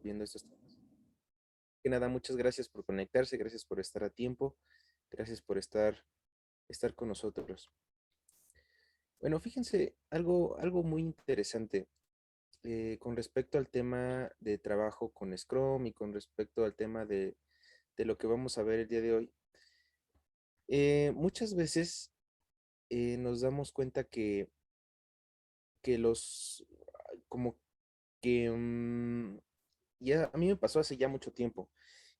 viendo estos temas. Que nada, muchas gracias por conectarse, gracias por estar a tiempo, gracias por estar con nosotros. Bueno, fíjense, algo muy interesante con respecto al tema de trabajo con Scrum y con respecto al tema de lo que vamos a ver el día de hoy. Muchas veces nos damos cuenta que como que, ya a mí me pasó hace ya mucho tiempo.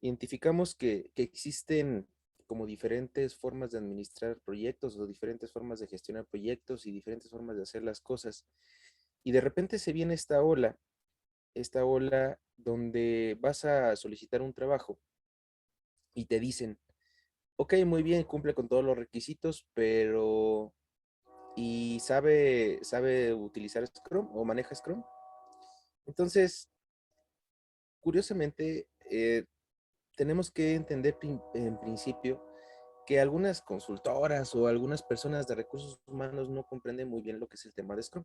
Identificamos que existen como diferentes formas de administrar proyectos o diferentes formas de gestionar proyectos y diferentes formas de hacer las cosas. Y de repente se viene esta ola donde vas a solicitar un trabajo y te dicen, ok, muy bien, cumple con todos los requisitos, pero ¿y sabe utilizar Scrum o maneja Scrum? Entonces, curiosamente, tenemos que entender en principio que algunas consultoras o algunas personas de recursos humanos no comprenden muy bien lo que es el tema de Scrum.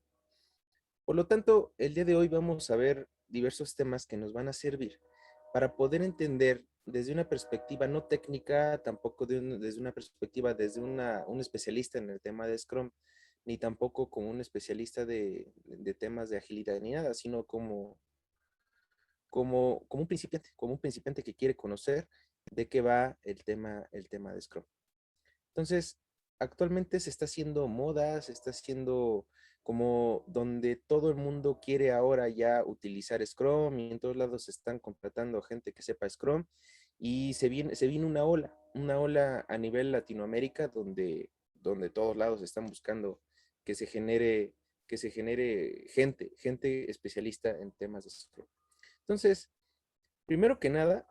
Por lo tanto, el día de hoy vamos a ver diversos temas que nos van a servir para poder entender desde una perspectiva no técnica, tampoco desde una perspectiva desde un especialista en el tema de Scrum, ni tampoco como un especialista de temas de agilidad ni nada, sino como un principiante que quiere conocer de qué va el tema de Scrum. Entonces, actualmente se está haciendo moda, se está haciendo como donde todo el mundo quiere ahora ya utilizar Scrum y en todos lados se están contratando gente que sepa Scrum y se viene una ola a nivel Latinoamérica donde todos lados están buscando que se genere, que se genere gente especialista en temas de Scrum. Entonces, primero que nada,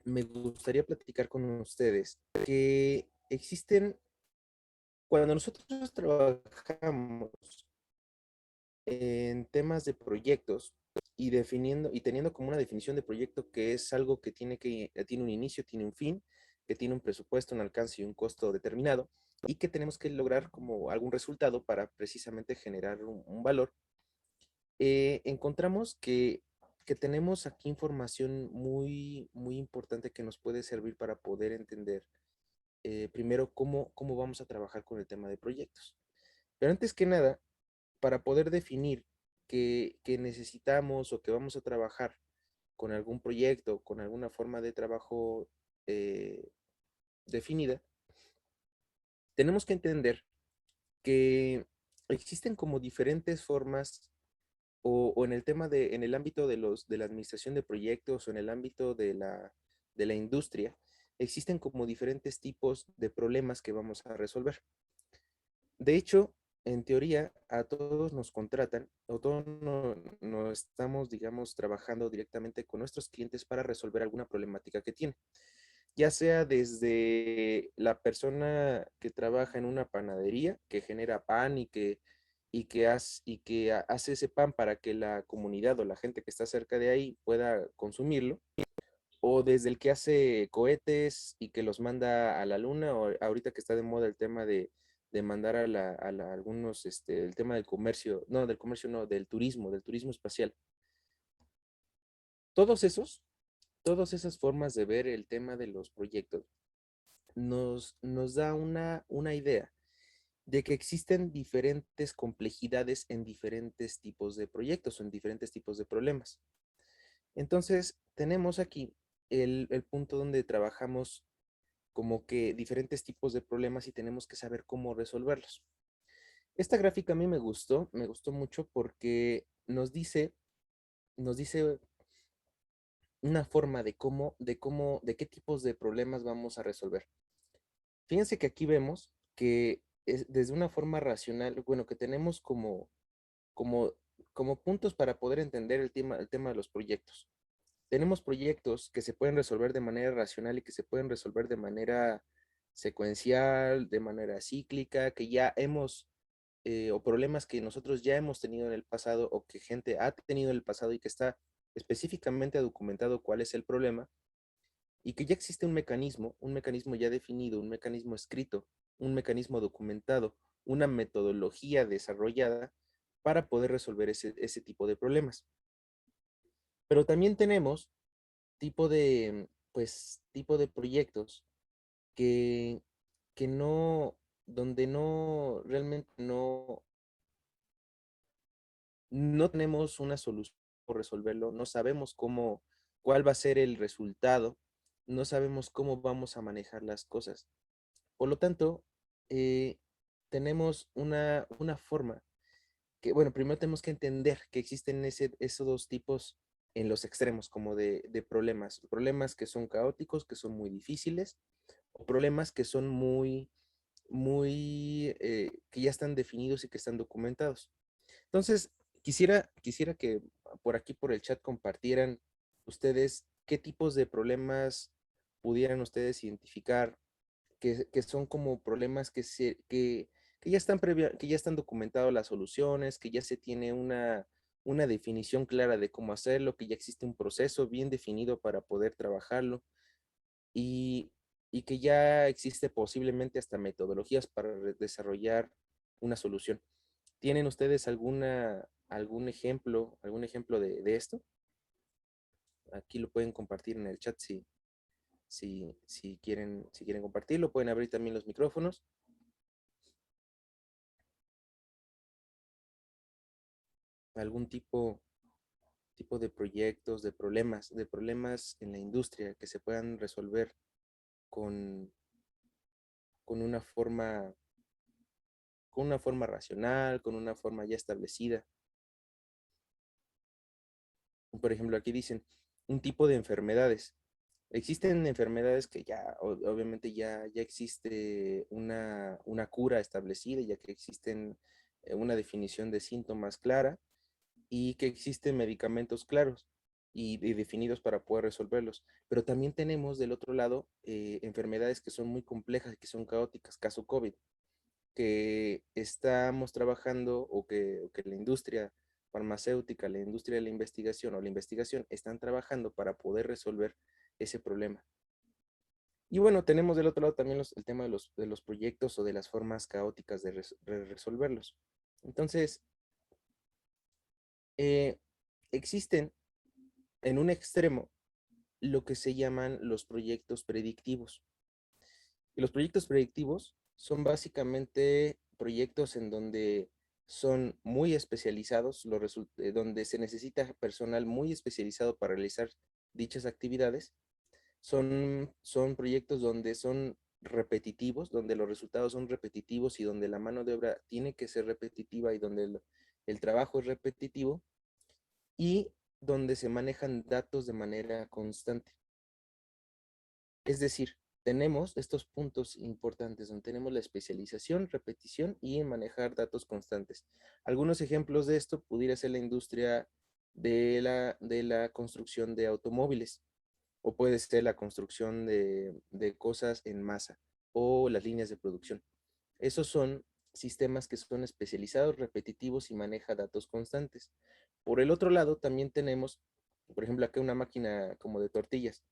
me gustaría platicar con ustedes que existen, cuando nosotros trabajamos en temas de proyectos y definiendo y teniendo como una definición de proyecto que es algo que tiene un inicio, tiene un fin, que tiene un presupuesto, un alcance y un costo determinado, y que tenemos que lograr como algún resultado para precisamente generar un valor, encontramos que tenemos aquí información muy importante que nos puede servir para poder entender primero cómo vamos a trabajar con el tema de proyectos. Pero antes que nada, para poder definir que necesitamos o que vamos a trabajar con algún proyecto, con alguna forma de trabajo eh, definida, tenemos que entender que existen como diferentes formas o en el tema en el ámbito de la administración de proyectos o en el ámbito de la industria, existen como diferentes tipos de problemas que vamos a resolver. De hecho, en teoría, a todos nos contratan o todos no estamos, digamos, trabajando directamente con nuestros clientes para resolver alguna problemática que tienen. Ya sea desde la persona que trabaja en una panadería, que genera pan y que hace ese pan para que la comunidad o la gente que está cerca de ahí pueda consumirlo, o desde el que hace cohetes y que los manda a la luna, o ahorita que está de moda el tema de mandar algunos, el tema del comercio no, del turismo espacial. Todos esos, todas esas formas de ver el tema de los proyectos nos da una idea de que existen diferentes complejidades en diferentes tipos de proyectos o en diferentes tipos de problemas. Entonces, tenemos aquí el punto donde trabajamos como que diferentes tipos de problemas y tenemos que saber cómo resolverlos. Esta gráfica a mí me gustó mucho porque nos dice una forma de qué tipos de problemas vamos a resolver. Fíjense que aquí vemos que desde una forma racional, bueno, que tenemos como, como puntos para poder entender el tema de los proyectos. Tenemos proyectos que se pueden resolver de manera racional y que se pueden resolver de manera secuencial, de manera cíclica, o problemas que nosotros ya hemos tenido en el pasado o que gente ha tenido en el pasado y que está específicamente documentado cuál es el problema y que ya existe un mecanismo ya definido, un mecanismo escrito, un mecanismo documentado, una metodología desarrollada para poder resolver ese tipo de problemas. Pero también tenemos tipo de proyectos que, que no, donde no, realmente no tenemos una solución por resolverlo, no sabemos cuál va a ser el resultado, no sabemos cómo vamos a manejar las cosas. Por lo tanto, eh, tenemos una forma que, bueno, primero tenemos que entender que existen esos dos tipos en los extremos, como de problemas. Problemas que son caóticos, que son muy difíciles, o problemas que son que ya están definidos y que están documentados. Entonces, quisiera que por aquí, por el chat, compartieran ustedes qué tipos de problemas pudieran ustedes identificar que son como problemas que ya están que ya están documentadas las soluciones, que ya se tiene una definición clara de cómo hacerlo, que ya existe un proceso bien definido para poder trabajarlo y, y que ya existe posiblemente hasta metodologías para desarrollar una solución. ¿Tienen ustedes algún ejemplo de esto? Aquí lo pueden compartir en el chat si quieren compartirlo. Pueden abrir también los micrófonos. Algún tipo de proyectos, de problemas en la industria que se puedan resolver con, con una forma, con una forma racional, con una forma ya establecida. Por ejemplo, aquí dicen un tipo de enfermedades. Existen enfermedades que ya, obviamente ya existe una cura establecida, ya que existen una definición de síntomas clara y que existen medicamentos claros y definidos para poder resolverlos. Pero también tenemos del otro lado enfermedades que son muy complejas y que son caóticas, caso COVID, que estamos trabajando o que la industria farmacéutica, la industria de la investigación o la investigación están trabajando para poder resolver ese problema. Y bueno, tenemos del otro lado también el tema de los proyectos o de las formas caóticas de resolverlos. Entonces, eh, existen en un extremo lo que se llaman los proyectos predictivos. Y los proyectos predictivos son básicamente proyectos en donde son muy especializados, donde se necesita personal muy especializado para realizar dichas actividades. Son proyectos donde son repetitivos, donde los resultados son repetitivos y donde la mano de obra tiene que ser repetitiva y donde el trabajo es repetitivo y donde se manejan datos de manera constante. Es decir, tenemos estos puntos importantes donde tenemos la especialización, repetición y manejar datos constantes. Algunos ejemplos de esto pudiera ser la industria de la construcción de automóviles o puede ser la construcción de cosas en masa o las líneas de producción. Esos son sistemas que son especializados, repetitivos y maneja datos constantes. Por el otro lado, también tenemos, por ejemplo, acá una máquina como de tortillas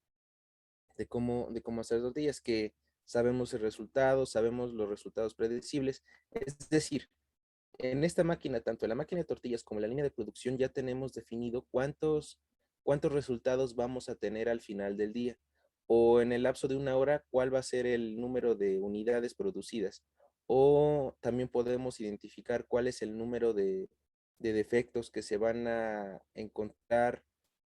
de cómo hacer tortillas, que sabemos el resultado, sabemos los resultados predecibles. Es decir, en esta máquina, tanto en la máquina de tortillas como en la línea de producción, ya tenemos definido cuántos resultados vamos a tener al final del día. O en el lapso de una hora, cuál va a ser el número de unidades producidas. O también podemos identificar cuál es el número de defectos que se van a encontrar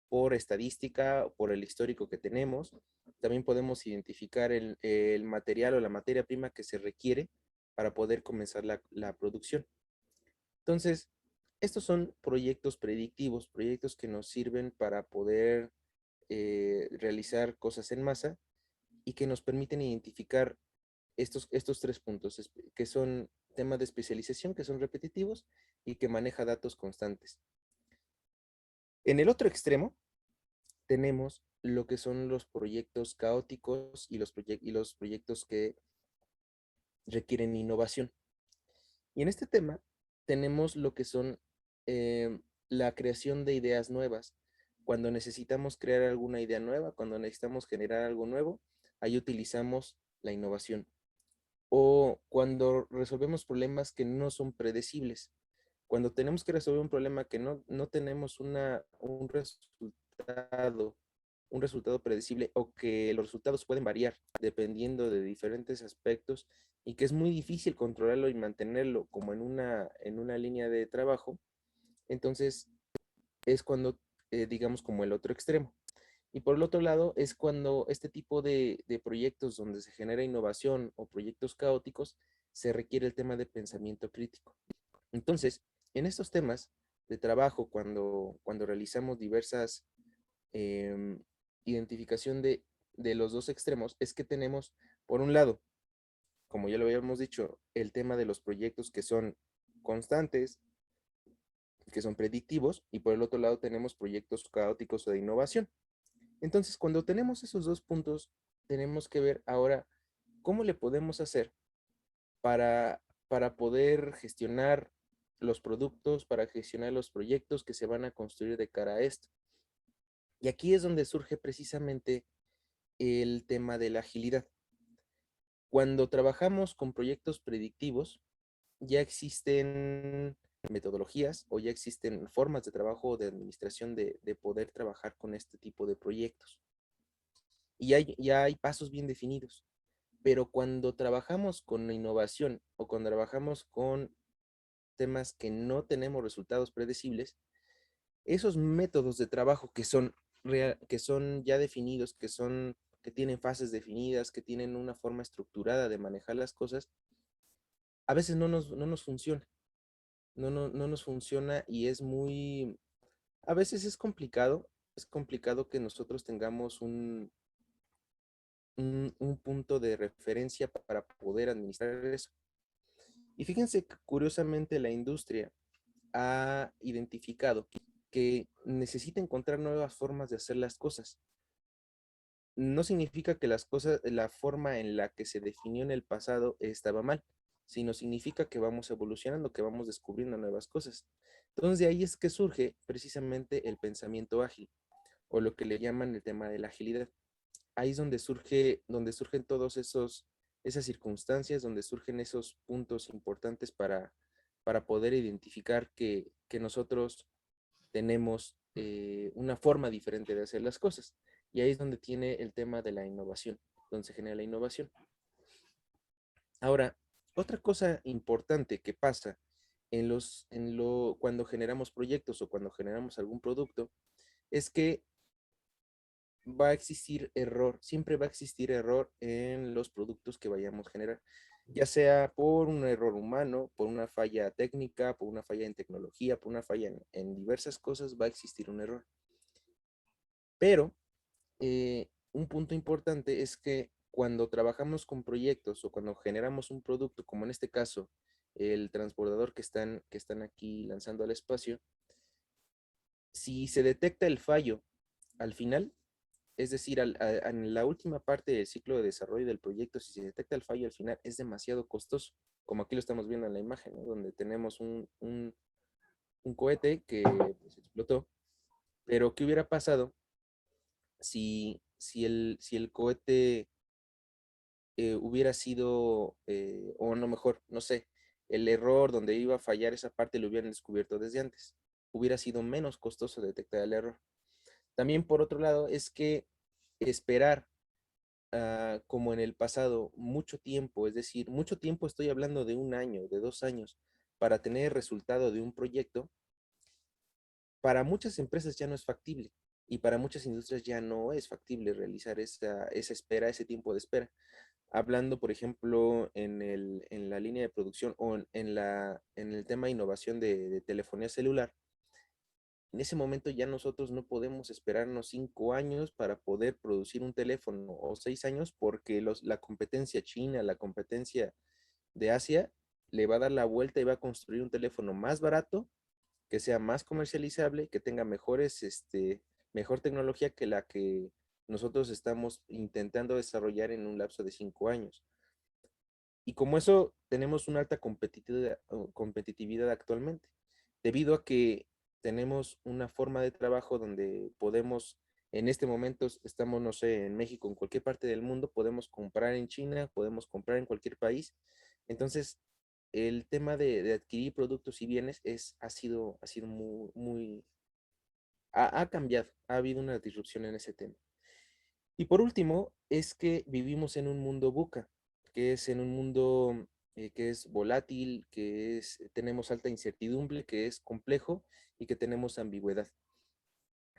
por estadística, por el histórico que tenemos. También podemos identificar el material o la materia prima que se requiere para poder comenzar la producción. Entonces, estos son proyectos predictivos, proyectos que nos sirven para poder realizar cosas en masa y que nos permiten identificar estos tres puntos, que son temas de especialización, que son repetitivos y que maneja datos constantes. En el otro extremo, tenemos lo que son los proyectos caóticos y los proyectos que requieren innovación. Y en este tema tenemos lo que son la creación de ideas nuevas. Cuando necesitamos crear alguna idea nueva, cuando necesitamos generar algo nuevo, ahí utilizamos la innovación. O cuando resolvemos problemas que no son predecibles. Cuando tenemos que resolver un problema que no tenemos un resultado un resultado predecible o que los resultados pueden variar dependiendo de diferentes aspectos y que es muy difícil controlarlo y mantenerlo como en una línea de trabajo, entonces es cuando, digamos, como el otro extremo. Y por el otro lado es cuando este tipo de proyectos donde se genera innovación o proyectos caóticos, se requiere el tema de pensamiento crítico. Entonces, en estos temas de trabajo, cuando realizamos diversas em, identificación de los dos extremos, es que tenemos, por un lado, como ya lo habíamos dicho, el tema de los proyectos que son constantes, que son predictivos, y por el otro lado tenemos proyectos caóticos o de innovación. Entonces, cuando tenemos esos dos puntos, tenemos que ver ahora cómo le podemos hacer para poder gestionar los productos, para gestionar los proyectos que se van a construir de cara a esto. Y aquí es donde surge precisamente el tema de la agilidad. Cuando trabajamos con proyectos predictivos, ya existen metodologías o ya existen formas de trabajo o de administración de poder trabajar con este tipo de proyectos. Y ya hay pasos bien definidos. Pero cuando trabajamos con innovación o cuando trabajamos con temas que no tenemos resultados predecibles, esos métodos de trabajo que son ya definidos, que tienen fases definidas, que tienen una forma estructurada de manejar las cosas, a veces no nos funciona. No nos funciona y a veces es complicado que nosotros tengamos un punto de referencia para poder administrar eso. Y fíjense que curiosamente la industria ha identificado que necesita encontrar nuevas formas de hacer las cosas. No significa que las cosas, la forma en la que se definió en el pasado estaba mal, sino significa que vamos evolucionando, que vamos descubriendo nuevas cosas. Entonces de ahí es que surge precisamente el pensamiento ágil, o lo que le llaman el tema de la agilidad. Ahí es donde surgen esas circunstancias, donde surgen esos puntos importantes para poder identificar que nosotros tenemos una forma diferente de hacer las cosas. Y ahí es donde tiene el tema de la innovación, donde se genera la innovación. Ahora, otra cosa importante que pasa cuando generamos proyectos o cuando generamos algún producto es que va a existir error, siempre va a existir error en los productos que vayamos a generar, ya sea por un error humano, por una falla técnica, por una falla en tecnología, por una falla en diversas cosas, va a existir un error. Pero un punto importante es que cuando trabajamos con proyectos o cuando generamos un producto, como en este caso, el transbordador que están aquí lanzando al espacio, si se detecta el fallo al final, es decir, en la última parte del ciclo de desarrollo del proyecto, si se detecta el fallo al final, es demasiado costoso, como aquí lo estamos viendo en la imagen, ¿no? Donde tenemos un cohete que pues, explotó, pero ¿qué hubiera pasado si el cohete hubiera sido, o no mejor, no sé, el error donde iba a fallar esa parte lo hubieran descubierto desde antes? Hubiera sido menos costoso detectar el error. También por otro lado es que esperar como en el pasado mucho tiempo, es decir, mucho tiempo estoy hablando de un año, de 2 años, para tener el resultado de un proyecto, para muchas empresas ya no es factible y para muchas industrias ya no es factible realizar esa espera, ese tiempo de espera. Hablando, por ejemplo, en la línea de producción o en el tema de innovación de telefonía celular, en ese momento ya nosotros no podemos esperarnos 5 años para poder producir un teléfono o 6 años porque la competencia china, la competencia de Asia, le va a dar la vuelta y va a construir un teléfono más barato, que sea más comercializable, que tenga mejor tecnología que la que nosotros estamos intentando desarrollar en un lapso de 5 años. Y como eso tenemos una alta competitividad actualmente, debido a que tenemos una forma de trabajo donde podemos, en este momento estamos, no sé, en México, en cualquier parte del mundo, podemos comprar en China, podemos comprar en cualquier país. Entonces, el tema de adquirir productos y bienes ha sido muy, muy, ha cambiado, ha habido una disrupción en ese tema. Y por último, es que vivimos en un mundo VUCA, que es en un mundo que es volátil, tenemos alta incertidumbre, que es complejo y que tenemos ambigüedad.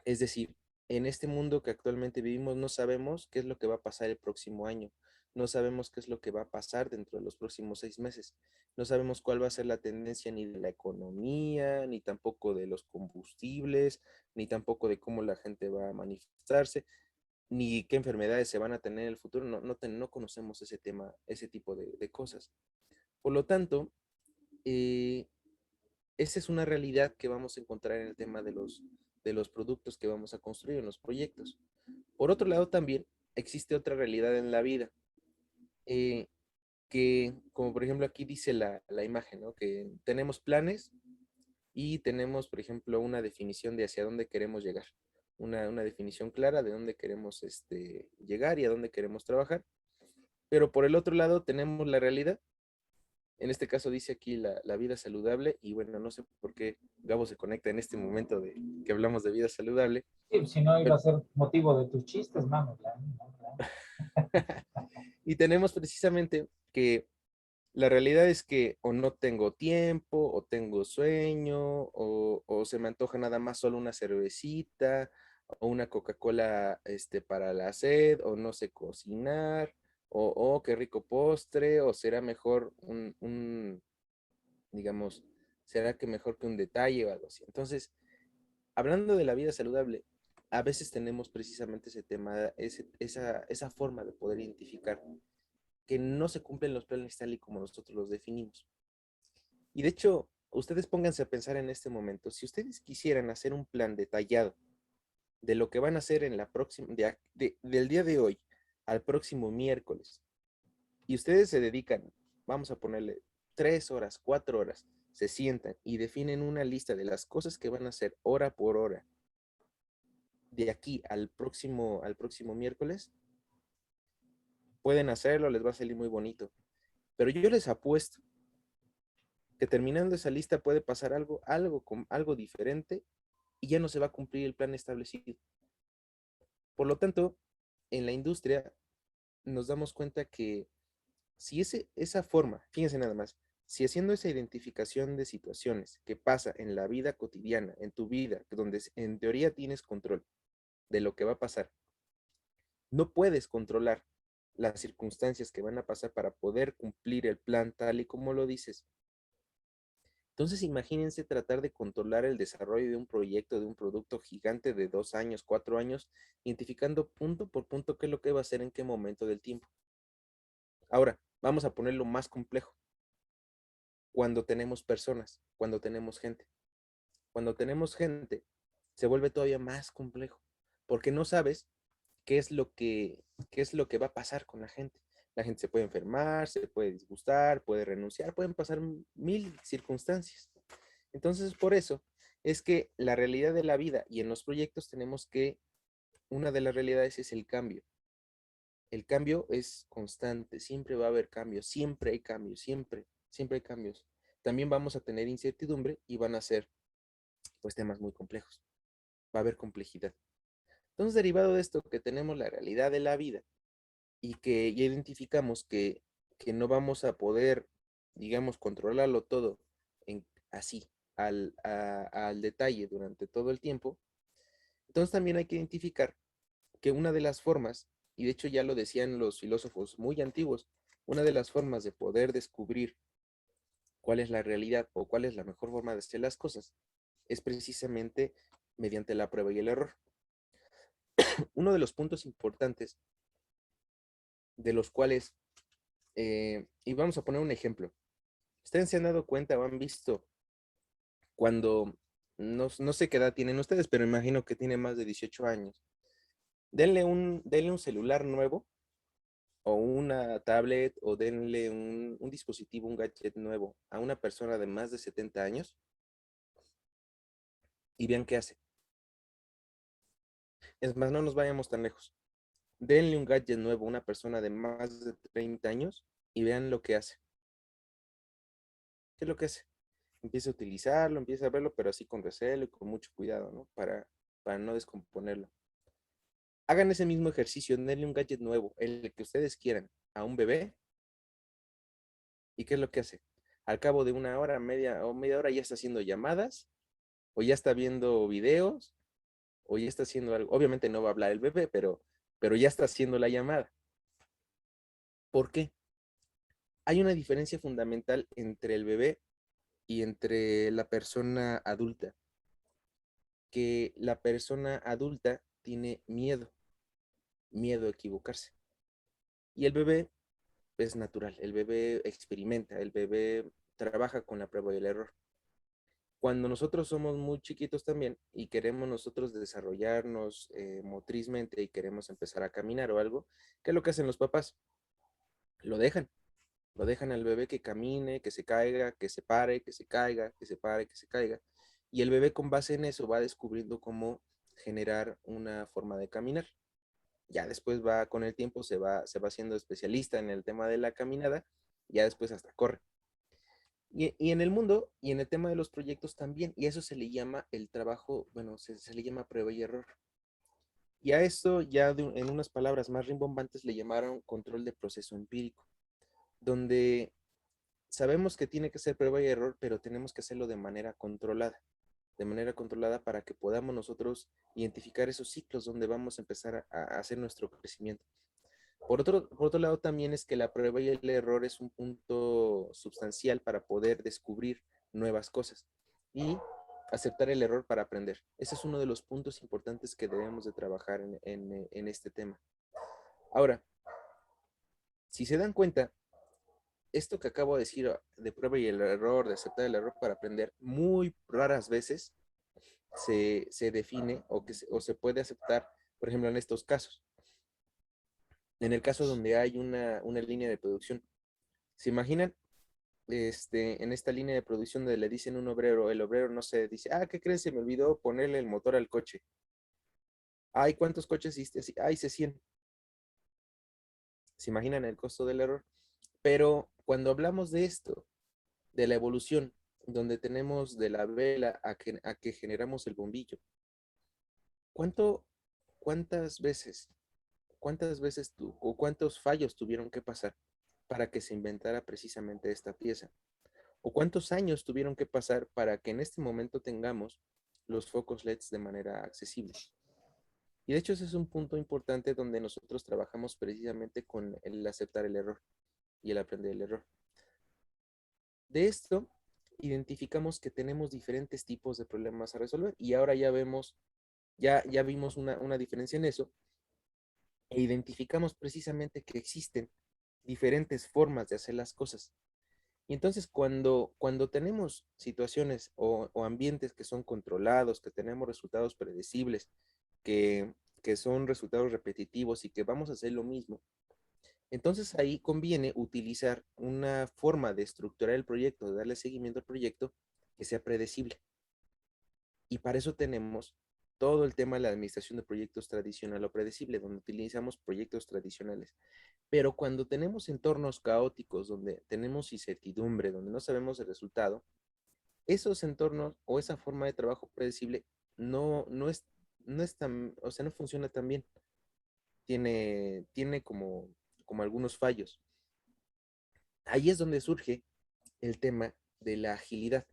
Es decir, en este mundo que actualmente vivimos no sabemos qué es lo que va a pasar el próximo año, no sabemos qué es lo que va a pasar dentro de los próximos 6 meses, no sabemos cuál va a ser la tendencia ni de la economía, ni tampoco de los combustibles, ni tampoco de cómo la gente va a manifestarse, ni qué enfermedades se van a tener en el futuro, no conocemos ese tema, ese tipo de cosas. Por lo tanto, eh, esa es una realidad que vamos a encontrar en el tema de los productos que vamos a construir en los proyectos. Por otro lado, también existe otra realidad en la vida, eh, que, como por ejemplo aquí dice la imagen, ¿no? Que tenemos planes y tenemos, por ejemplo, una definición de hacia dónde queremos llegar, una definición clara de dónde queremos llegar y a dónde queremos trabajar. Pero por el otro lado tenemos la realidad. En este caso dice aquí la vida saludable y bueno, no sé por qué Gabo se conecta en este momento de que hablamos de vida saludable. Sí, si no iba Pero, a ser motivo de tus chistes, mano. Ya, no, ya. y tenemos precisamente que la realidad es que o no tengo tiempo, o tengo sueño, o se me antoja nada más solo una cervecita, o una Coca-Cola para la sed, o no sé cocinar, o qué rico postre, o será mejor digamos, será que mejor que un detalle o algo así. Entonces, hablando de la vida saludable, a veces tenemos precisamente ese tema, esa forma de poder identificar que no se cumplen los planes tal y como nosotros los definimos. Y de hecho, ustedes pónganse a pensar en este momento, si ustedes quisieran hacer un plan detallado de lo que van a hacer en la próxima, del día de hoy al próximo miércoles, y ustedes se dedican, vamos a ponerle 3 horas, 4 horas, se sientan y definen una lista de las cosas que van a hacer hora por hora de aquí al próximo miércoles, pueden hacerlo, les va a salir muy bonito. Pero yo les apuesto que terminando esa lista puede pasar algo diferente y ya no se va a cumplir el plan establecido. Por lo tanto, en la industria nos damos cuenta que si esa forma, fíjense nada más, si haciendo esa identificación de situaciones que pasa en la vida cotidiana, en tu vida, donde en teoría tienes control de lo que va a pasar, no puedes controlar las circunstancias que van a pasar para poder cumplir el plan tal y como lo dices. Entonces imagínense tratar de controlar el desarrollo de un proyecto, de un producto gigante de 2 años, 4 años, identificando punto por punto qué es lo que va a hacer en qué momento del tiempo. Ahora, vamos a ponerlo más complejo. Cuando tenemos personas, cuando tenemos gente. Cuando tenemos gente, se vuelve todavía más complejo, porque no sabes qué es lo que va a pasar con la gente. La gente se puede enfermar, se puede disgustar, puede renunciar, pueden pasar mil circunstancias. Entonces, por eso es que la realidad de la vida y en los proyectos tenemos que, una de las realidades es el cambio. El cambio es constante, siempre va a haber cambios, siempre hay cambios, siempre hay cambios. También vamos a tener incertidumbre y van a ser pues temas muy complejos. Va a haber complejidad. Entonces, derivado de esto, que tenemos la realidad de la vida y que ya identificamos que no vamos a poder, digamos, controlarlo todo así, al detalle durante todo el tiempo, entonces también hay que identificar que una de las formas, y de hecho ya lo decían los filósofos muy antiguos, una de las formas de poder descubrir cuál es la realidad o cuál es la mejor forma de hacer las cosas es precisamente mediante la prueba y el error. Uno de los puntos importantes de los cuales, y vamos a poner un ejemplo, ustedes se han dado cuenta o han visto cuando, no sé qué edad tienen ustedes, pero imagino que tienen más de 18 años, denle un celular nuevo o una tablet o denle un dispositivo, un gadget nuevo a una persona de más de 70 años y vean qué hace. Es más, no nos vayamos tan lejos. Denle un gadget nuevo a una persona de más de 30 años y vean lo que hace. ¿Qué es lo que hace? Empieza a utilizarlo, empieza a verlo, pero así con recelo y con mucho cuidado, ¿no? para no descomponerlo. Hagan ese mismo ejercicio, denle un gadget nuevo, el que ustedes quieran, a un bebé. ¿Y qué es lo que hace? Al cabo de una hora, media hora, ya está haciendo llamadas, o ya está viendo videos, o ya está haciendo algo. Obviamente no va a hablar el bebé, pero ya está haciendo la llamada. ¿Por qué? Hay una diferencia fundamental entre el bebé y entre la persona adulta, que la persona adulta tiene miedo a equivocarse. Y el bebé es natural, el bebé experimenta, el bebé trabaja con la prueba y el error. Cuando nosotros somos muy chiquitos también y queremos nosotros desarrollarnos motrizmente y queremos empezar a caminar o algo, ¿qué es lo que hacen los papás? Lo dejan, lo dejan al bebé que camine, que se caiga, que se pare, que se caiga, que se pare, que se caiga. Y el bebé con base en eso va descubriendo cómo generar una forma de caminar. Ya después va, con el tiempo, se va haciendo especialista en el tema de la caminada, ya después hasta corre. Y en el mundo y en el tema de los proyectos también, y eso se le llama el trabajo, bueno, se le llama prueba y error. Y a esto ya en unas palabras más rimbombantes le llamaron control de proceso empírico, donde sabemos que tiene que ser prueba y error, pero tenemos que hacerlo de manera controlada para que podamos nosotros identificar esos ciclos donde vamos a empezar a hacer nuestro crecimiento. Por otro lado, también es que la prueba y el error es un punto sustancial para poder descubrir nuevas cosas y aceptar el error para aprender. Ese es uno de los puntos importantes que debemos de trabajar en este tema. Ahora, si se dan cuenta, esto que acabo de decir de prueba y el error, de aceptar el error para aprender, muy raras veces se define o se puede aceptar, por ejemplo, en estos casos. En el caso donde hay una línea de producción, ¿se imaginan? En esta línea de producción donde le dicen a un obrero, el obrero no se dice, ¿qué crees? Se me olvidó ponerle el motor al coche. Ay, ¿cuántos coches hiciste? Ay, hice 100. ¿Se imaginan el costo del error? Pero cuando hablamos de esto, de la evolución, donde tenemos de la vela a que generamos el bombillo, ¿cuánto, cuántas veces, o cuántos fallos tuvieron que pasar para que se inventara precisamente esta pieza? ¿O cuántos años tuvieron que pasar para que en este momento tengamos los focos LEDs de manera accesible? Y de hecho ese es un punto importante donde nosotros trabajamos precisamente con el aceptar el error y el aprender el error. De esto, identificamos que tenemos diferentes tipos de problemas a resolver y ahora ya vimos una diferencia en eso e identificamos precisamente que existen diferentes formas de hacer las cosas. Y entonces cuando tenemos situaciones o ambientes que son controlados, que tenemos resultados predecibles, que, que son resultados repetitivos y que vamos a hacer lo mismo, entonces ahí conviene utilizar una forma de estructurar el proyecto, de darle seguimiento al proyecto que sea predecible. Y para eso tenemos todo el tema de la administración de proyectos tradicional o predecible, donde utilizamos proyectos tradicionales. Pero cuando tenemos entornos caóticos, donde tenemos incertidumbre, donde no sabemos el resultado, esos entornos o esa forma de trabajo predecible no es tan, o sea, no funciona tan bien. Tiene como algunos fallos. Ahí es donde surge el tema de la agilidad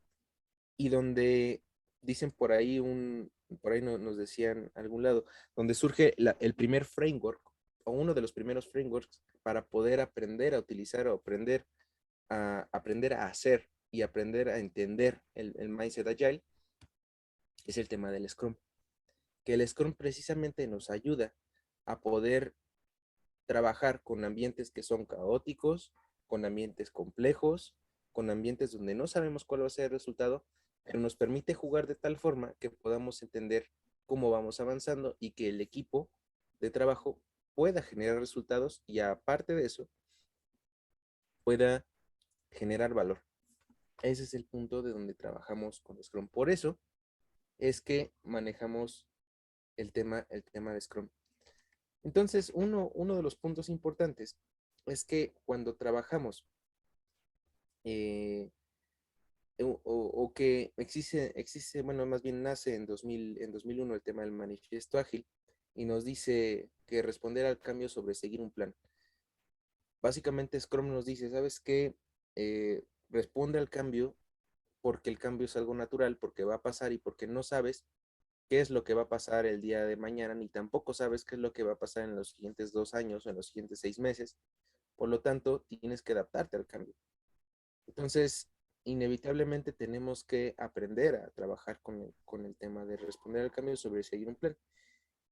y donde dicen por ahí nos decían a algún lado, donde surge el primer framework o uno de los primeros frameworks para poder aprender a utilizar o aprender a hacer y aprender a entender el mindset agile, es el tema del Scrum. Que el Scrum precisamente nos ayuda a poder trabajar con ambientes que son caóticos, con ambientes complejos, con ambientes donde no sabemos cuál va a ser el resultado, pero nos permite jugar de tal forma que podamos entender cómo vamos avanzando y que el equipo de trabajo pueda generar resultados y aparte de eso, pueda generar valor. Ese es el punto de donde trabajamos con Scrum. Por eso es que manejamos el tema de Scrum. Entonces, uno de los puntos importantes es que cuando trabajamos eh, o que existe, bueno, más bien nace en 2001 el tema del manifiesto ágil y nos dice que responder al cambio sobre seguir un plan. Básicamente Scrum nos dice, ¿sabes qué? Responde al cambio porque el cambio es algo natural, porque va a pasar y porque no sabes qué es lo que va a pasar el día de mañana, ni tampoco sabes qué es lo que va a pasar en los siguientes 2 años o en los siguientes 6 meses. Por lo tanto, tienes que adaptarte al cambio. Entonces, inevitablemente tenemos que aprender a trabajar con el tema de responder al cambio sobre seguir un plan.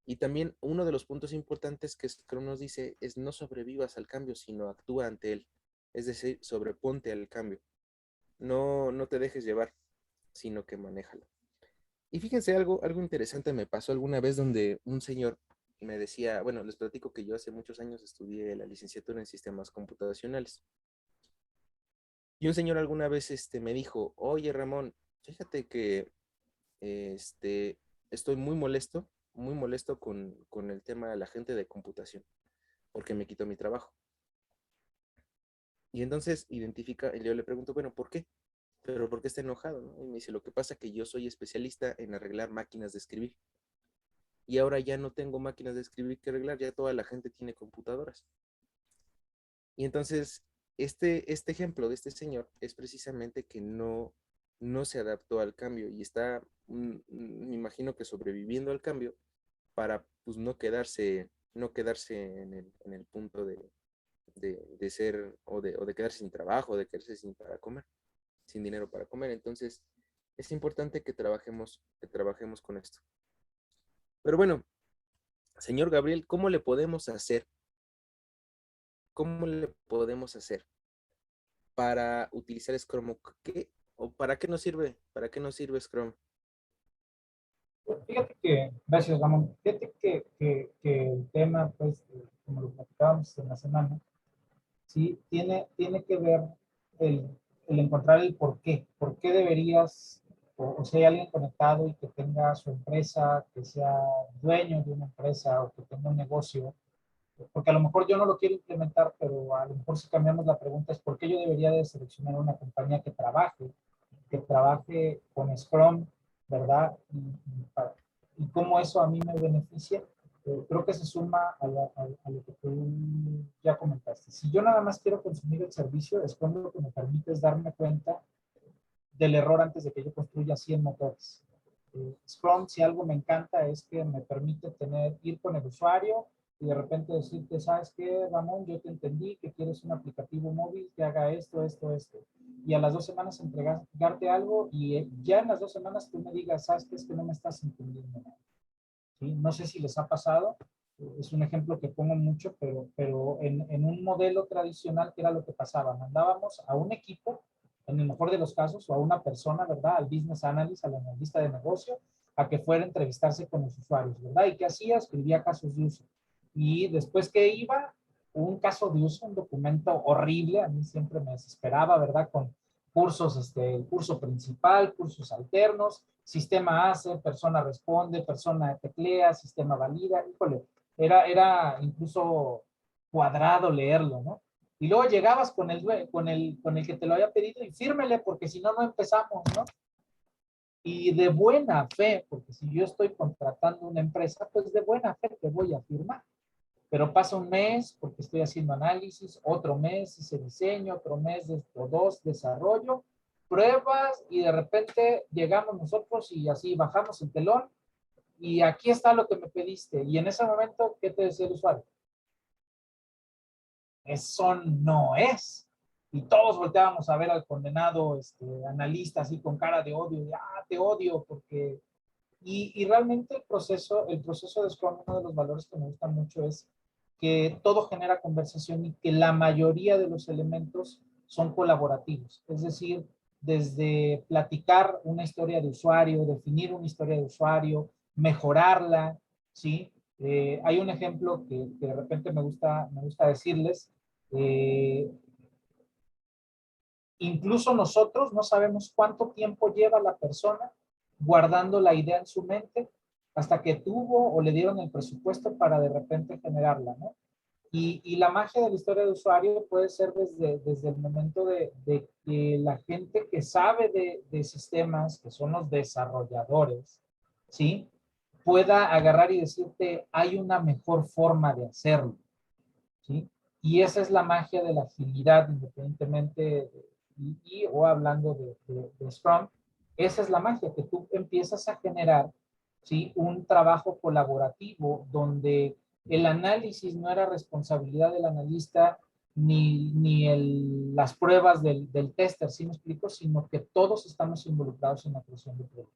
Y también uno de los puntos importantes que Scrum nos dice es no sobrevivas al cambio, sino actúa ante él. Es decir, sobreponte al cambio. No te dejes llevar, sino que manéjalo. Y fíjense, algo interesante me pasó alguna vez donde un señor me decía, bueno, les platico que yo hace muchos años estudié la licenciatura en sistemas computacionales. Y un señor alguna vez me dijo, oye Ramón, fíjate que este, estoy muy molesto con el tema de la gente de computación, porque me quitó mi trabajo. Y entonces identifica, y yo le pregunto, bueno, ¿por qué? Pero ¿por qué está enojado? ¿No? Y me dice, lo que pasa es que yo soy especialista en arreglar máquinas de escribir. Y ahora ya no tengo máquinas de escribir que arreglar, ya toda la gente tiene computadoras. Y entonces, este ejemplo de este señor es precisamente que no se adaptó al cambio y está, me imagino que sobreviviendo al cambio para pues no quedarse en el punto de ser o de quedarse sin trabajo, o de quedarse sin para comer, sin dinero para comer. Entonces, es importante que trabajemos con esto. Pero bueno, señor Gabriel, ¿cómo le podemos hacer para utilizar Scrum? ¿O para qué nos sirve? ¿Para qué nos sirve Scrum? Fíjate que, gracias Ramón, fíjate que el tema, pues, como lo platicábamos en la semana, sí, tiene que ver el, el encontrar el por qué deberías, o si hay alguien conectado y que tenga su empresa, que sea dueño de una empresa o que tenga un negocio, porque a lo mejor yo no lo quiero implementar, pero a lo mejor si cambiamos la pregunta es por qué yo debería de seleccionar una compañía que trabaje con Scrum, ¿verdad? Y cómo eso a mí me beneficia. Creo que se suma a lo que tú ya comentaste. Si yo nada más quiero consumir el servicio, Scrum lo que me permite es darme cuenta del error antes de que yo construya 100 motores. Scrum, si algo me encanta, es que me permite ir con el usuario y de repente decirte, ¿sabes qué, Ramón? Yo te entendí que quieres un aplicativo móvil que haga esto, esto, esto. Y a las 2 semanas entregarte algo y ya en las 2 semanas tú me digas, ¿sabes qué? Es que no me estás entendiendo nada. ¿Sí? No sé si les ha pasado, es un ejemplo que pongo mucho, pero en un modelo tradicional, ¿qué era lo que pasaba? Mandábamos a un equipo, en el mejor de los casos, o a una persona, ¿verdad? Al business analyst, al analista de negocio, a que fuera a entrevistarse con los usuarios, ¿verdad? ¿Y qué hacía? Escribía casos de uso. Y después que iba, un caso de uso, un documento horrible, a mí siempre me desesperaba, ¿verdad? Con cursos, el curso principal, cursos alternos, sistema hace, persona responde, persona teclea, sistema valida, híjole, era incluso cuadrado leerlo, ¿no? Y luego llegabas con el que te lo había pedido y fírmele, porque si no, no empezamos, ¿no? Y de buena fe, porque si yo estoy contratando una empresa, pues de buena fe te voy a firmar. Pero pasa un mes porque estoy haciendo análisis, otro mes hice diseño, otro mes o dos desarrollo, pruebas y de repente llegamos nosotros y así bajamos el telón y aquí está lo que me pediste. Y en ese momento, ¿qué te decía el usuario? Eso no es. Y todos volteábamos a ver al condenado analista así con cara de odio, de, te odio porque... Y realmente el proceso de Scrum, uno de los valores que me gusta mucho es que todo genera conversación y que la mayoría de los elementos son colaborativos. Es decir, desde platicar una historia de usuario, definir una historia de usuario, mejorarla, ¿sí? Hay un ejemplo que de repente me gusta decirles. eh, Incluso nosotros no sabemos cuánto tiempo lleva la persona guardando la idea en su mente hasta que tuvo o le dieron el presupuesto para de repente generarla, ¿no? Y la magia de la historia de usuario puede ser desde el momento de que la gente que sabe de sistemas, que son los desarrolladores, ¿sí? Pueda agarrar y decirte, hay una mejor forma de hacerlo, ¿sí? Y esa es la magia de la agilidad, independientemente, o hablando de Scrum, esa es la magia, que tú empiezas a generar, ¿sí? Un trabajo colaborativo donde el análisis no era responsabilidad del analista ni las pruebas del tester, ¿sí me explico? Sino que todos estamos involucrados en la creación del producto.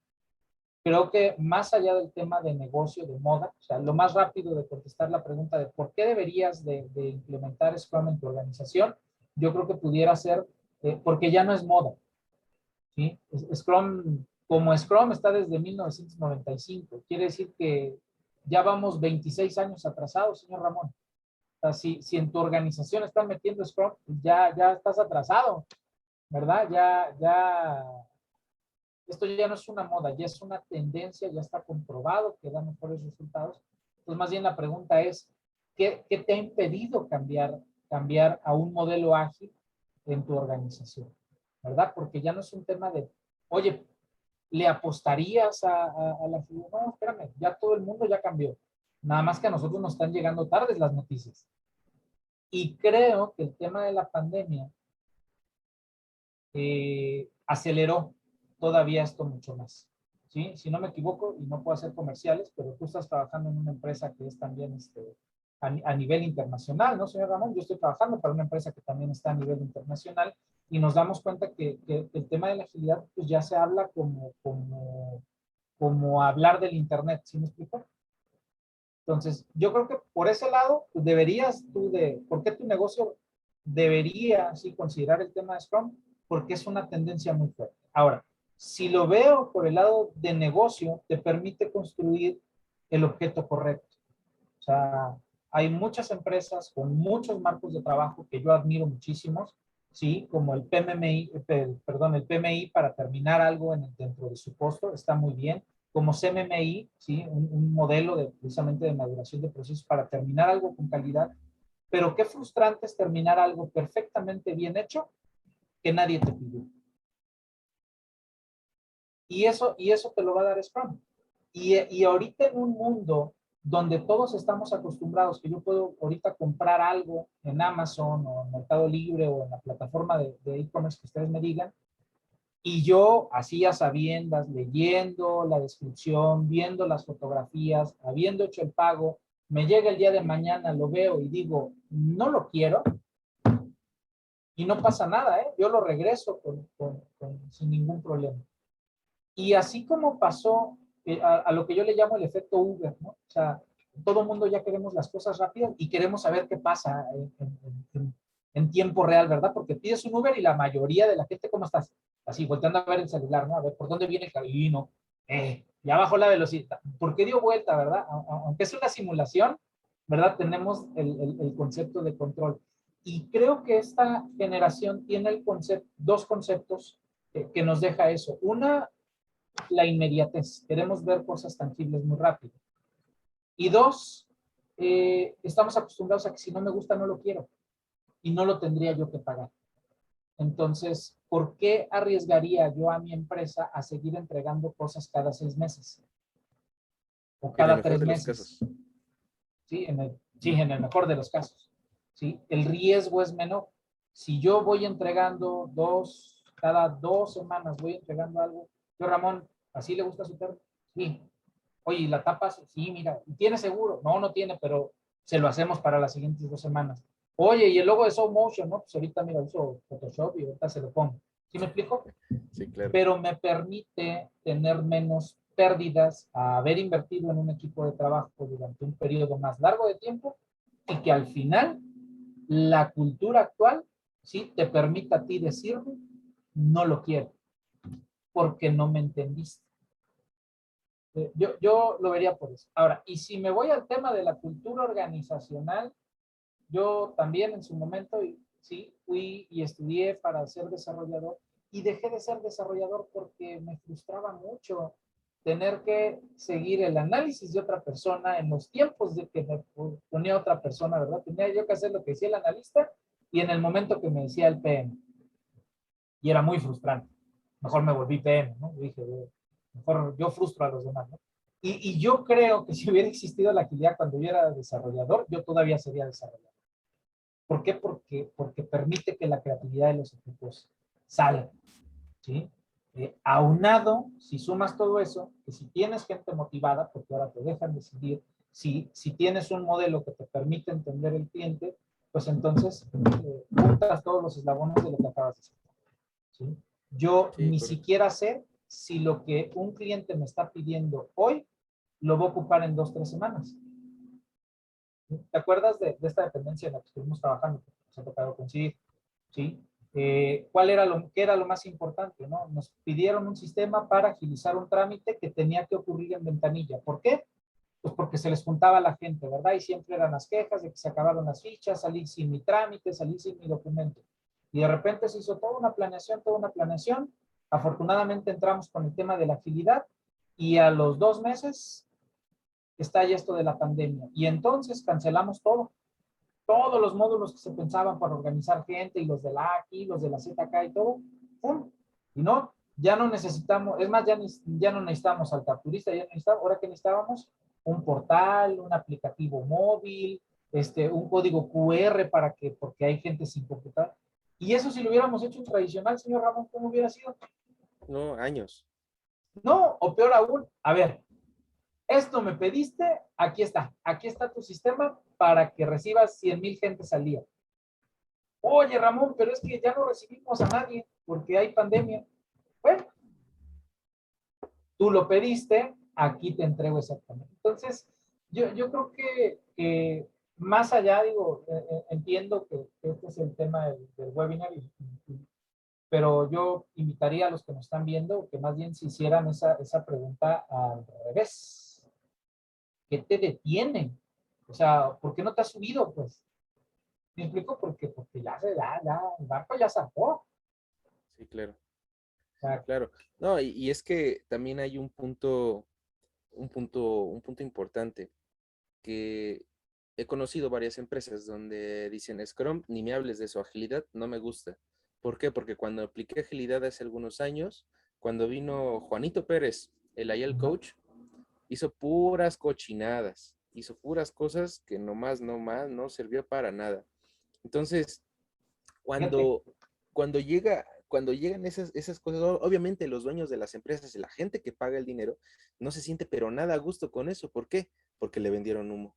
Creo que más allá del tema de negocio, de moda, o sea, lo más rápido de contestar la pregunta de por qué deberías de implementar Scrum en tu organización, yo creo que pudiera ser porque ya no es moda, ¿sí? Scrum, como Scrum está desde 1995, quiere decir que ya vamos 26 años atrasados, señor Ramón. O sea, si en tu organización están metiendo Scrum, ya estás atrasado, ¿verdad? Esto ya no es una moda, ya es una tendencia, ya está comprobado que da mejores resultados. Entonces, más bien la pregunta es, ¿qué te ha impedido cambiar a un modelo ágil en tu organización? ¿Verdad? Porque ya no es un tema de, oye, ¿le apostarías a la agilidad? No, espérame, ya todo el mundo ya cambió. Nada más que a nosotros nos están llegando tardes las noticias. Y creo que el tema de la pandemia aceleró todavía esto mucho más. ¿Sí? Si no me equivoco, y no puedo hacer comerciales, pero tú estás trabajando en una empresa que es también a nivel internacional, ¿no, señor Ramón? Yo estoy trabajando para una empresa que también está a nivel internacional y nos damos cuenta que el tema de la agilidad pues ya se habla como hablar del Internet, ¿sí me explico? Entonces, yo creo que por ese lado, pues deberías ¿por qué tu negocio debería sí considerar el tema de Scrum? Porque es una tendencia muy fuerte. Ahora, si lo veo por el lado de negocio, te permite construir el objeto correcto. O sea, hay muchas empresas con muchos marcos de trabajo que yo admiro muchísimos, ¿sí? Como el PMI, perdón, el PMI para terminar algo dentro de su costo, está muy bien. Como CMMI, ¿sí? Un modelo precisamente de maduración de procesos para terminar algo con calidad. Pero qué frustrante es terminar algo perfectamente bien hecho que nadie te pidió. Y eso te lo va a dar Scrum. Y ahorita en un mundo donde todos estamos acostumbrados, que yo puedo ahorita comprar algo en Amazon o en Mercado Libre o en la plataforma de e-commerce que ustedes me digan, y yo, así a sabiendas, leyendo la descripción, viendo las fotografías, habiendo hecho el pago, me llega el día de mañana, lo veo y digo, no lo quiero, y no pasa nada, ¿eh? Yo lo regreso sin ningún problema. Y así como pasó a lo que yo le llamo el efecto Uber, ¿no? O sea, todo el mundo ya queremos las cosas rápidas y queremos saber qué pasa en tiempo real, ¿verdad? Porque pides un Uber y la mayoría de la gente, ¿cómo estás? Así, volteando a ver el celular, ¿no? A ver, ¿por dónde viene el camino? Ya bajó la velocidad. ¿Por qué dio vuelta, verdad? Aunque es una simulación, ¿verdad? Tenemos el concepto de control. Y creo que esta generación tiene dos conceptos que nos deja eso. Una, la inmediatez. Queremos ver cosas tangibles muy rápido. Y dos, estamos acostumbrados a que si no me gusta, no lo quiero. Y no lo tendría yo que pagar. Entonces, ¿por qué arriesgaría yo a mi empresa a seguir entregando cosas cada 6 meses? O En el cada mejor 3 de los meses. casos. Sí, en el mejor de los casos. ¿Sí? El riesgo es menor. Si yo voy entregando cada 2 semanas voy entregando algo. Yo, Ramón, ¿así le gusta su perro? Sí. Oye, ¿y la tapas? Sí, mira. ¿Y tiene seguro? No, no tiene, pero se lo hacemos para las siguientes 2 semanas. Oye, y el logo de Soul Motion, ¿no? Pues ahorita, mira, uso Photoshop y ahorita se lo pongo. ¿Sí me explico? Sí, claro. Pero me permite tener menos pérdidas a haber invertido en un equipo de trabajo durante un periodo más largo de tiempo y que al final la cultura actual sí te permita a ti decirme no lo quiero porque no me entendiste. Yo lo vería por eso. Ahora, y si me voy al tema de la cultura organizacional, yo también en su momento, sí, fui y estudié para ser desarrollador y dejé de ser desarrollador porque me frustraba mucho. tener que seguir el análisis de otra persona en los tiempos de que me ponía otra persona, ¿verdad? Tenía yo que hacer lo que decía el analista y en el momento que me decía el PM. Y era muy frustrante. Mejor me volví PM, ¿no? Yo dije, mejor yo frustro a los demás, ¿no? Y yo creo que si hubiera existido la agilidad cuando yo era desarrollador, yo todavía sería desarrollador. ¿Por qué? Porque permite que la creatividad de los equipos salga, ¿sí? Aunado, si sumas todo eso, que si tienes gente motivada, porque ahora te dejan decidir, si tienes un modelo que te permite entender el cliente, pues entonces juntas todos los eslabones de lo que acabas de decir, ¿sí? Yo Sí, ni correcto. siquiera sé si lo que un cliente me está pidiendo hoy lo voy a ocupar en 2, 3 semanas. ¿Te acuerdas de esta dependencia en la que estuvimos trabajando? Se ha tocado conseguir, ¿sí? ¿Qué era lo más importante? ¿No? Nos pidieron un sistema para agilizar un trámite que tenía que ocurrir en ventanilla. ¿Por qué? Pues porque se les juntaba a la gente, ¿verdad? Y siempre eran las quejas de que se acabaron las fichas, salí sin mi trámite, salí sin mi documento. Y de repente se hizo toda una planeación, toda una planeación. Afortunadamente entramos con el tema de la agilidad y a los 2 meses está ya esto de la pandemia. Y entonces cancelamos todo. Todos los módulos que se pensaban para organizar gente y los de la A aquí, los de la ZK y todo, ¡pum! Y no, ya no necesitamos, es más, ya no necesitamos al capturista, ya necesitamos, ahora que necesitábamos un portal, un aplicativo móvil, un código QR para que, porque hay gente sin computador. Y eso si lo hubiéramos hecho tradicional, señor Ramón, ¿cómo hubiera sido? No, años. No, o peor aún, a ver, esto me pediste, aquí está tu sistema para que recibas 100,000 gentes al día. Oye, Ramón, pero es que ya no recibimos a nadie porque hay pandemia. Bueno, tú lo pediste, aquí te entrego exactamente. Entonces, yo creo que más allá, digo, entiendo que este es el tema del webinar, pero yo invitaría a los que nos están viendo que más bien se hicieran esa pregunta al revés. ¿Qué te detiene? O sea, ¿por qué no te has subido? Pues, ¿me explico? Porque ya, el barco ya zarpó. Sí, claro. O sea, Claro. No, y es que también hay un punto importante que he conocido varias empresas donde dicen Scrum, ni me hables de su agilidad, no me gusta. ¿Por qué? Porque cuando apliqué agilidad hace algunos años, cuando vino Juanito Pérez, el Agile Coach, hizo puras cochinadas, hizo puras cosas que nomás, no sirvió para nada. Entonces, fíjate, cuando, cuando llegan esas cosas, obviamente los dueños de las empresas y la gente que paga el dinero no se siente pero nada a gusto con eso. ¿Por qué? Porque le vendieron humo.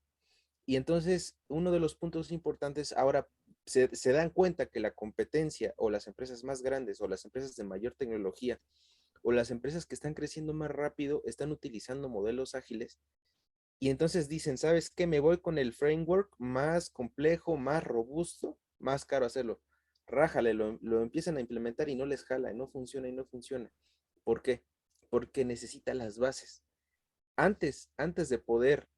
Y entonces, uno de los puntos importantes ahora se dan cuenta que la competencia o las empresas más grandes o las empresas de mayor tecnología o las empresas que están creciendo más rápido están utilizando modelos ágiles y entonces dicen, ¿sabes qué? Me voy con el framework más complejo, más robusto, más caro hacerlo. Rájale, lo empiezan a implementar y no les jala, y no funciona y no funciona. ¿Por qué? Porque necesita las bases. Antes de poder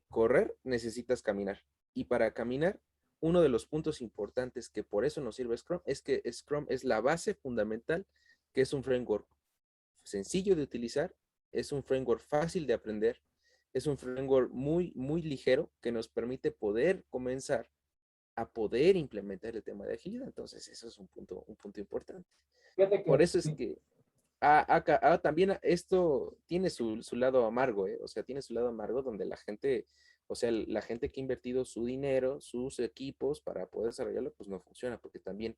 correr, necesitas caminar. Y para caminar, uno de los puntos importantes que por eso nos sirve Scrum es que Scrum es la base fundamental, que es un framework sencillo de utilizar, es un framework fácil de aprender, es un framework muy, muy ligero que nos permite poder comenzar a poder implementar el tema de agilidad. Entonces, eso es un punto importante. fíjate Por que eso es sí, que también esto tiene su lado amargo, ¿eh? O sea, tiene su lado amargo donde la gente, o sea, la gente que ha invertido su dinero, sus equipos para poder desarrollarlo, pues no funciona, porque también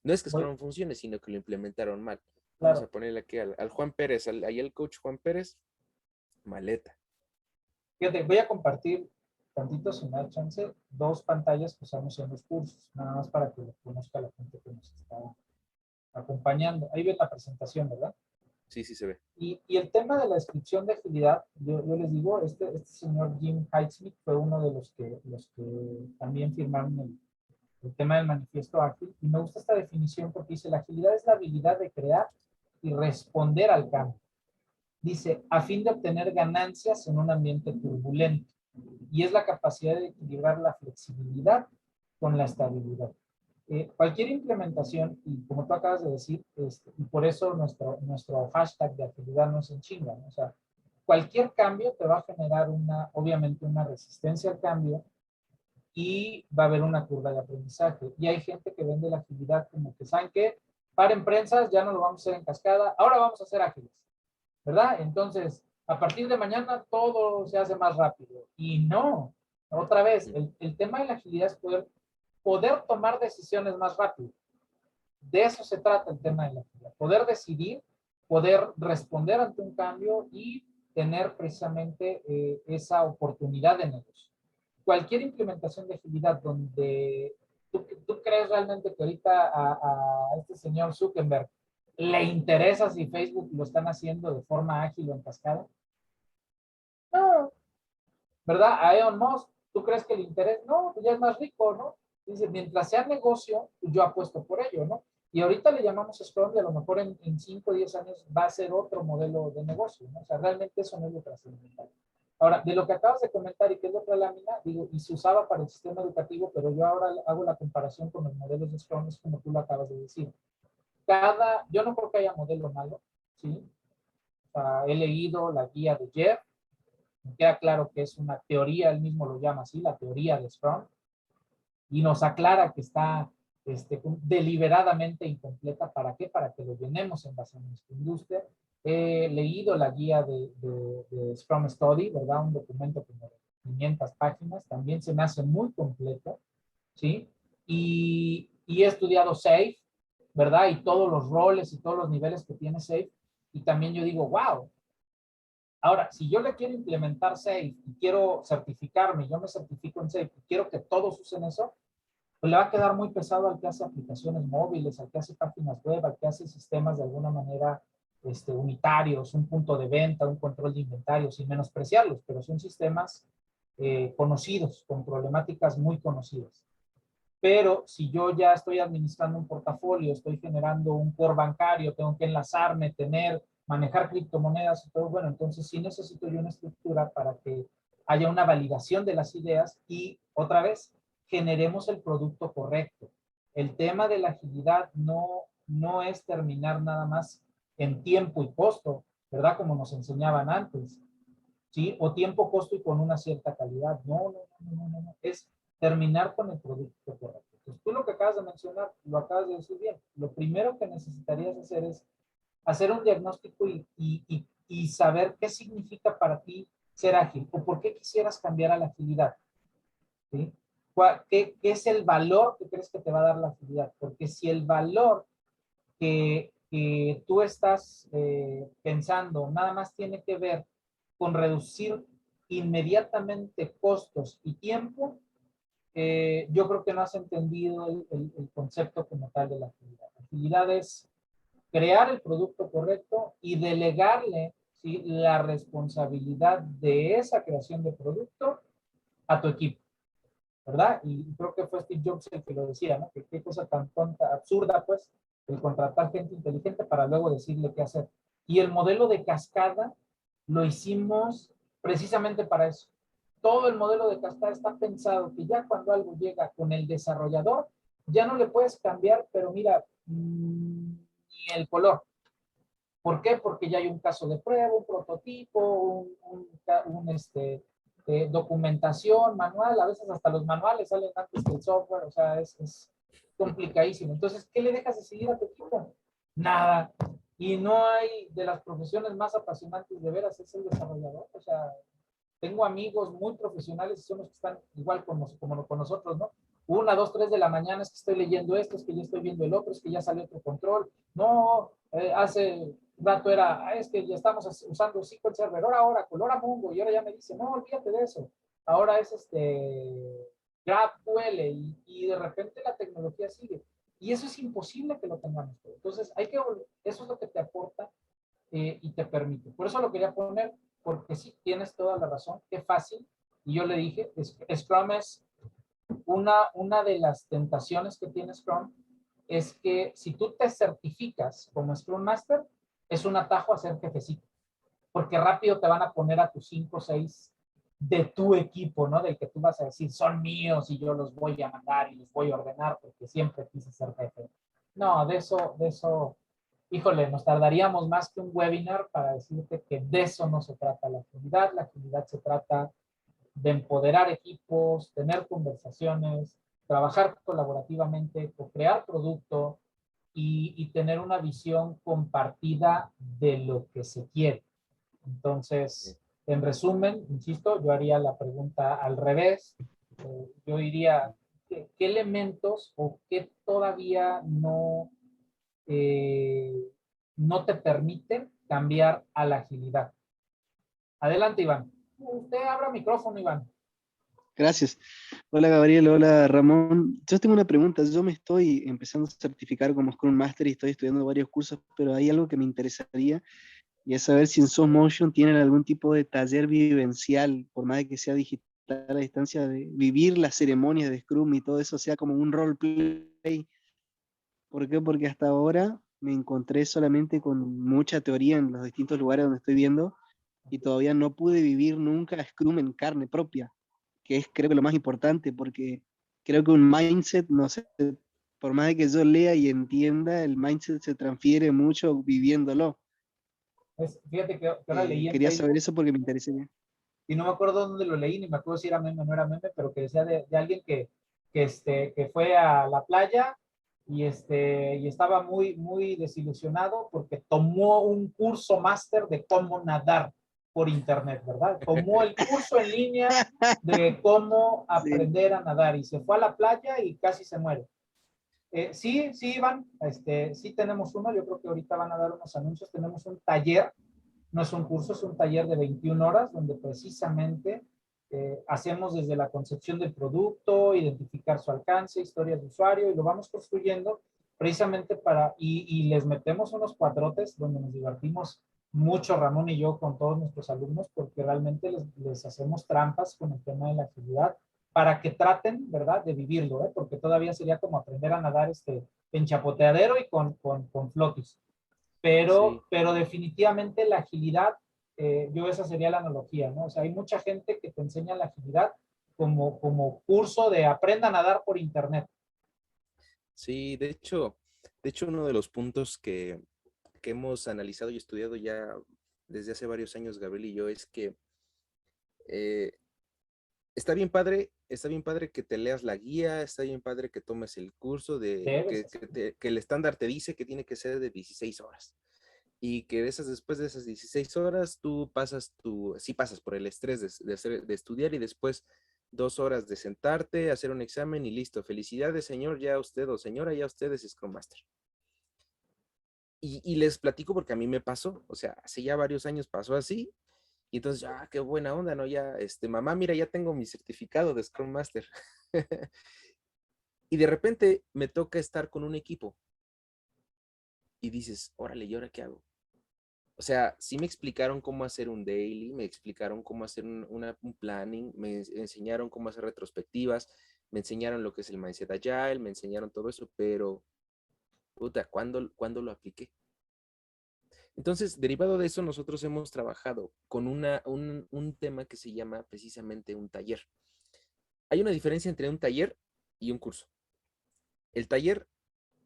no es que voy, Scrum funcione, sino que lo implementaron mal. Vamos a claro, ponerle aquí al Juan Pérez, ahí el coach Juan Pérez, maleta. fíjate, voy a compartir tantito, si me da chance, 2 pantallas que usamos en los cursos, nada más para que lo conozca la gente que nos está acompañando. Ahí ven la presentación, ¿verdad? Sí, sí se ve. Y el tema de la descripción de agilidad, yo les digo, este señor Jim Heizmith fue uno de los que también firmaron el tema del manifiesto ágil. Y me gusta esta definición porque dice, la agilidad es la habilidad de crear y responder al cambio. Dice, a fin de obtener ganancias en un ambiente turbulento. Y es la capacidad de equilibrar la flexibilidad con la estabilidad. Cualquier implementación, y como tú acabas de decir, y por eso nuestro hashtag de agilidad no es en chinga, ¿no? O sea, cualquier cambio te va a generar obviamente una resistencia al cambio y va a haber una curva de aprendizaje. Y hay gente que vende la agilidad como que, ¿saben qué? Paren prensas, ya no lo vamos a hacer en cascada, ahora vamos a hacer ágiles, ¿verdad? Entonces, a partir de mañana todo se hace más rápido. Y no, otra vez, el tema de la agilidad es poder tomar decisiones más rápido. De eso se trata el tema de la agilidad. Poder decidir, poder responder ante un cambio y tener precisamente esa oportunidad de negocio. Cualquier implementación de agilidad donde tú crees realmente que ahorita a este señor Zuckerberg le interesa si Facebook lo están haciendo de forma ágil o en cascada. No, ¿verdad? A Elon Musk, ¿tú crees que le interesa? No, pues ya es más rico, ¿no? Dice, mientras sea negocio, pues yo apuesto por ello, ¿no? Y ahorita le llamamos Scrum y a lo mejor en 5 o 10 años va a ser otro modelo de negocio, ¿no? O sea, realmente eso no es lo trascendental. Ahora, de lo que acabas de comentar y que es la otra lámina, digo, y se usaba para el sistema educativo, pero yo ahora hago la comparación con los modelos de Scrum, es como tú lo acabas de decir. Yo no creo que haya modelo malo, ¿sí? O sea, he leído la guía de Jeff, me queda claro que es una teoría, él mismo lo llama así, la teoría de Scrum, y nos aclara que está deliberadamente incompleta. ¿Para qué? Para que lo llenemos en base a nuestra industria. He leído la guía de Scrum Study, ¿verdad? Un documento como de 500 páginas, también se me hace muy completo, ¿sí? Y he estudiado SAFe, ¿verdad? Y todos los roles y todos los niveles que tiene SAFe, y también yo digo, wow. Ahora, si yo le quiero implementar SAFe y quiero certificarme, yo me certifico en SAFe y quiero que todos usen eso, pues le va a quedar muy pesado al que hace aplicaciones móviles, al que hace páginas web, al que hace sistemas de alguna manera unitarios, un punto de venta, un control de inventario, sin menospreciarlos, pero son sistemas conocidos, con problemáticas muy conocidas. Pero si yo ya estoy administrando un portafolio, estoy generando un core bancario, tengo que enlazarme, manejar criptomonedas y todo, bueno, entonces sí necesito yo una estructura para que haya una validación de las ideas y otra vez generemos el producto correcto. El tema de la agilidad no es terminar nada más en tiempo y costo, ¿verdad? Como nos enseñaban antes, ¿sí? O tiempo, costo y con una cierta calidad. No. Es terminar con el producto correcto. Entonces, tú lo que acabas de mencionar, lo acabas de decir bien. Lo primero que necesitarías hacer es hacer un diagnóstico y saber qué significa para ti ser ágil o por qué quisieras cambiar a la agilidad. ¿Sí? ¿Qué es el valor que crees que te va a dar la agilidad? Porque si el valor que tú estás pensando nada más tiene que ver con reducir inmediatamente costos y tiempo, yo creo que no has entendido el concepto como tal de la agilidad. La agilidad es crear el producto correcto y delegarle, ¿sí?, la responsabilidad de esa creación de producto a tu equipo, ¿verdad? Y creo que fue Steve Jobs el que lo decía, ¿no? Que qué cosa tan tonta, absurda, pues, el contratar gente inteligente para luego decirle qué hacer. Y el modelo de cascada lo hicimos precisamente para eso. Todo el modelo de cascada está pensado que ya cuando algo llega con el desarrollador, ya no le puedes cambiar, pero mira, ni el color. ¿Por qué? Porque ya hay un caso de prueba, un prototipo, documentación, manual, a veces hasta los manuales salen antes que el software, o sea, es complicadísimo. Entonces, ¿qué le dejas decidir a tu equipo? Nada. Y no hay de las profesiones más apasionantes de veras, es el desarrollador. O sea, tengo amigos muy profesionales y son los que están igual como con nosotros, ¿no? 1, 2, 3 de la mañana es que estoy leyendo esto, es que ya estoy viendo el otro, es que ya salió otro control. No, hace rato es que ya estamos usando SQL Server, ahora Oracle, ahora Mongo, y ahora ya me dice, no, olvídate de eso. Ahora es GraphQL y de repente la tecnología sigue. Y eso es imposible que lo tengamos todo. Entonces, eso es lo que te aporta y te permite. Por eso lo quería poner, porque sí, tienes toda la razón, qué fácil. Y yo le dije, Scrum es una de las tentaciones que tiene Scrum, es que si tú te certificas como Scrum Master, es un atajo a ser jefecito, porque rápido te van a poner a tus 5 o 6 de tu equipo, ¿no? Del que tú vas a decir, son míos y yo los voy a mandar y los voy a ordenar porque siempre quise ser jefe. No, de eso híjole, nos tardaríamos más que un webinar para decirte que de eso no se trata la agilidad. La agilidad se trata de empoderar equipos, tener conversaciones, trabajar colaborativamente, crear producto y tener una visión compartida de lo que se quiere. Sí. Entonces, en resumen, insisto, yo haría la pregunta al revés. Yo diría, ¿qué elementos o qué todavía eh, no te permiten cambiar a la agilidad? Adelante, Iván. Usted abra micrófono, Iván. Gracias. Hola Gabriel, hola Ramón. Yo tengo una pregunta. Yo me estoy empezando a certificar como Scrum Master y estoy estudiando varios cursos, pero hay algo que me interesaría y es saber si en SoftMotion tienen algún tipo de taller vivencial, por más de que sea digital a distancia, de vivir las ceremonias de Scrum y todo eso sea como un roleplay. ¿Por qué? Porque hasta ahora me encontré solamente con mucha teoría en los distintos lugares donde estoy viendo y todavía no pude vivir nunca Scrum en carne propia, que es creo que lo más importante, porque creo que un mindset, no sé, por más de que yo lea y entienda, el mindset se transfiere mucho viviéndolo. Fíjate que ahora leí en Quería saber Facebook eso porque me interesaría. y no me acuerdo dónde lo leí, ni me acuerdo si era meme o no era meme, pero que decía de alguien que fue a la playa y estaba muy desilusionado porque tomó un curso máster de cómo nadar por internet, ¿verdad? Tomó el curso en línea de cómo Sí. aprender a nadar y se fue a la playa y casi se muere. Sí, sí, Iván, sí tenemos uno, yo creo que ahorita van a dar unos anuncios, tenemos un taller, no es un curso, es un taller de 21 horas donde precisamente hacemos desde la concepción del producto, identificar su alcance, historias de usuario y lo vamos construyendo precisamente y les metemos unos cuatrotes donde nos divertimos mucho Ramón y yo con todos nuestros alumnos porque realmente les hacemos trampas con el tema de la actividad para que traten, ¿verdad?, de vivirlo, ¿eh? Porque todavía sería como aprender a nadar en chapoteadero y con flotis. Sí, Pero definitivamente la agilidad, yo esa sería la analogía, ¿no? O sea, hay mucha gente que te enseña la agilidad como curso de aprenda a nadar por internet. sí, de hecho uno de los puntos que hemos analizado y estudiado ya desde hace varios años, Gabriel y yo, es que eh, está bien padre que te leas la guía, está bien padre que tomes el curso Debes hacer. que el estándar te dice que tiene que ser de 16 horas. Y que después de esas 16 horas, sí pasas por el estrés de estudiar y después 2 horas de sentarte, hacer un examen y listo. Felicidades, señor, ya usted o señora, ya usted es Scrum Master. Y les platico porque a mí me pasó, o sea, hace ya varios años pasó así. Y entonces, qué buena onda, ¿no? Ya, mamá, mira, ya tengo mi certificado de Scrum Master. Y de repente me toca estar con un equipo y dices, órale, ¿y ahora qué hago? O sea, sí me explicaron cómo hacer un daily, me explicaron cómo hacer un planning, me enseñaron cómo hacer retrospectivas, me enseñaron lo que es el mindset agile, me enseñaron todo eso, pero, puta, ¿cuándo lo apliqué? Entonces, derivado de eso, nosotros hemos trabajado con un tema que se llama precisamente un taller. Hay una diferencia entre un taller y un curso. El taller,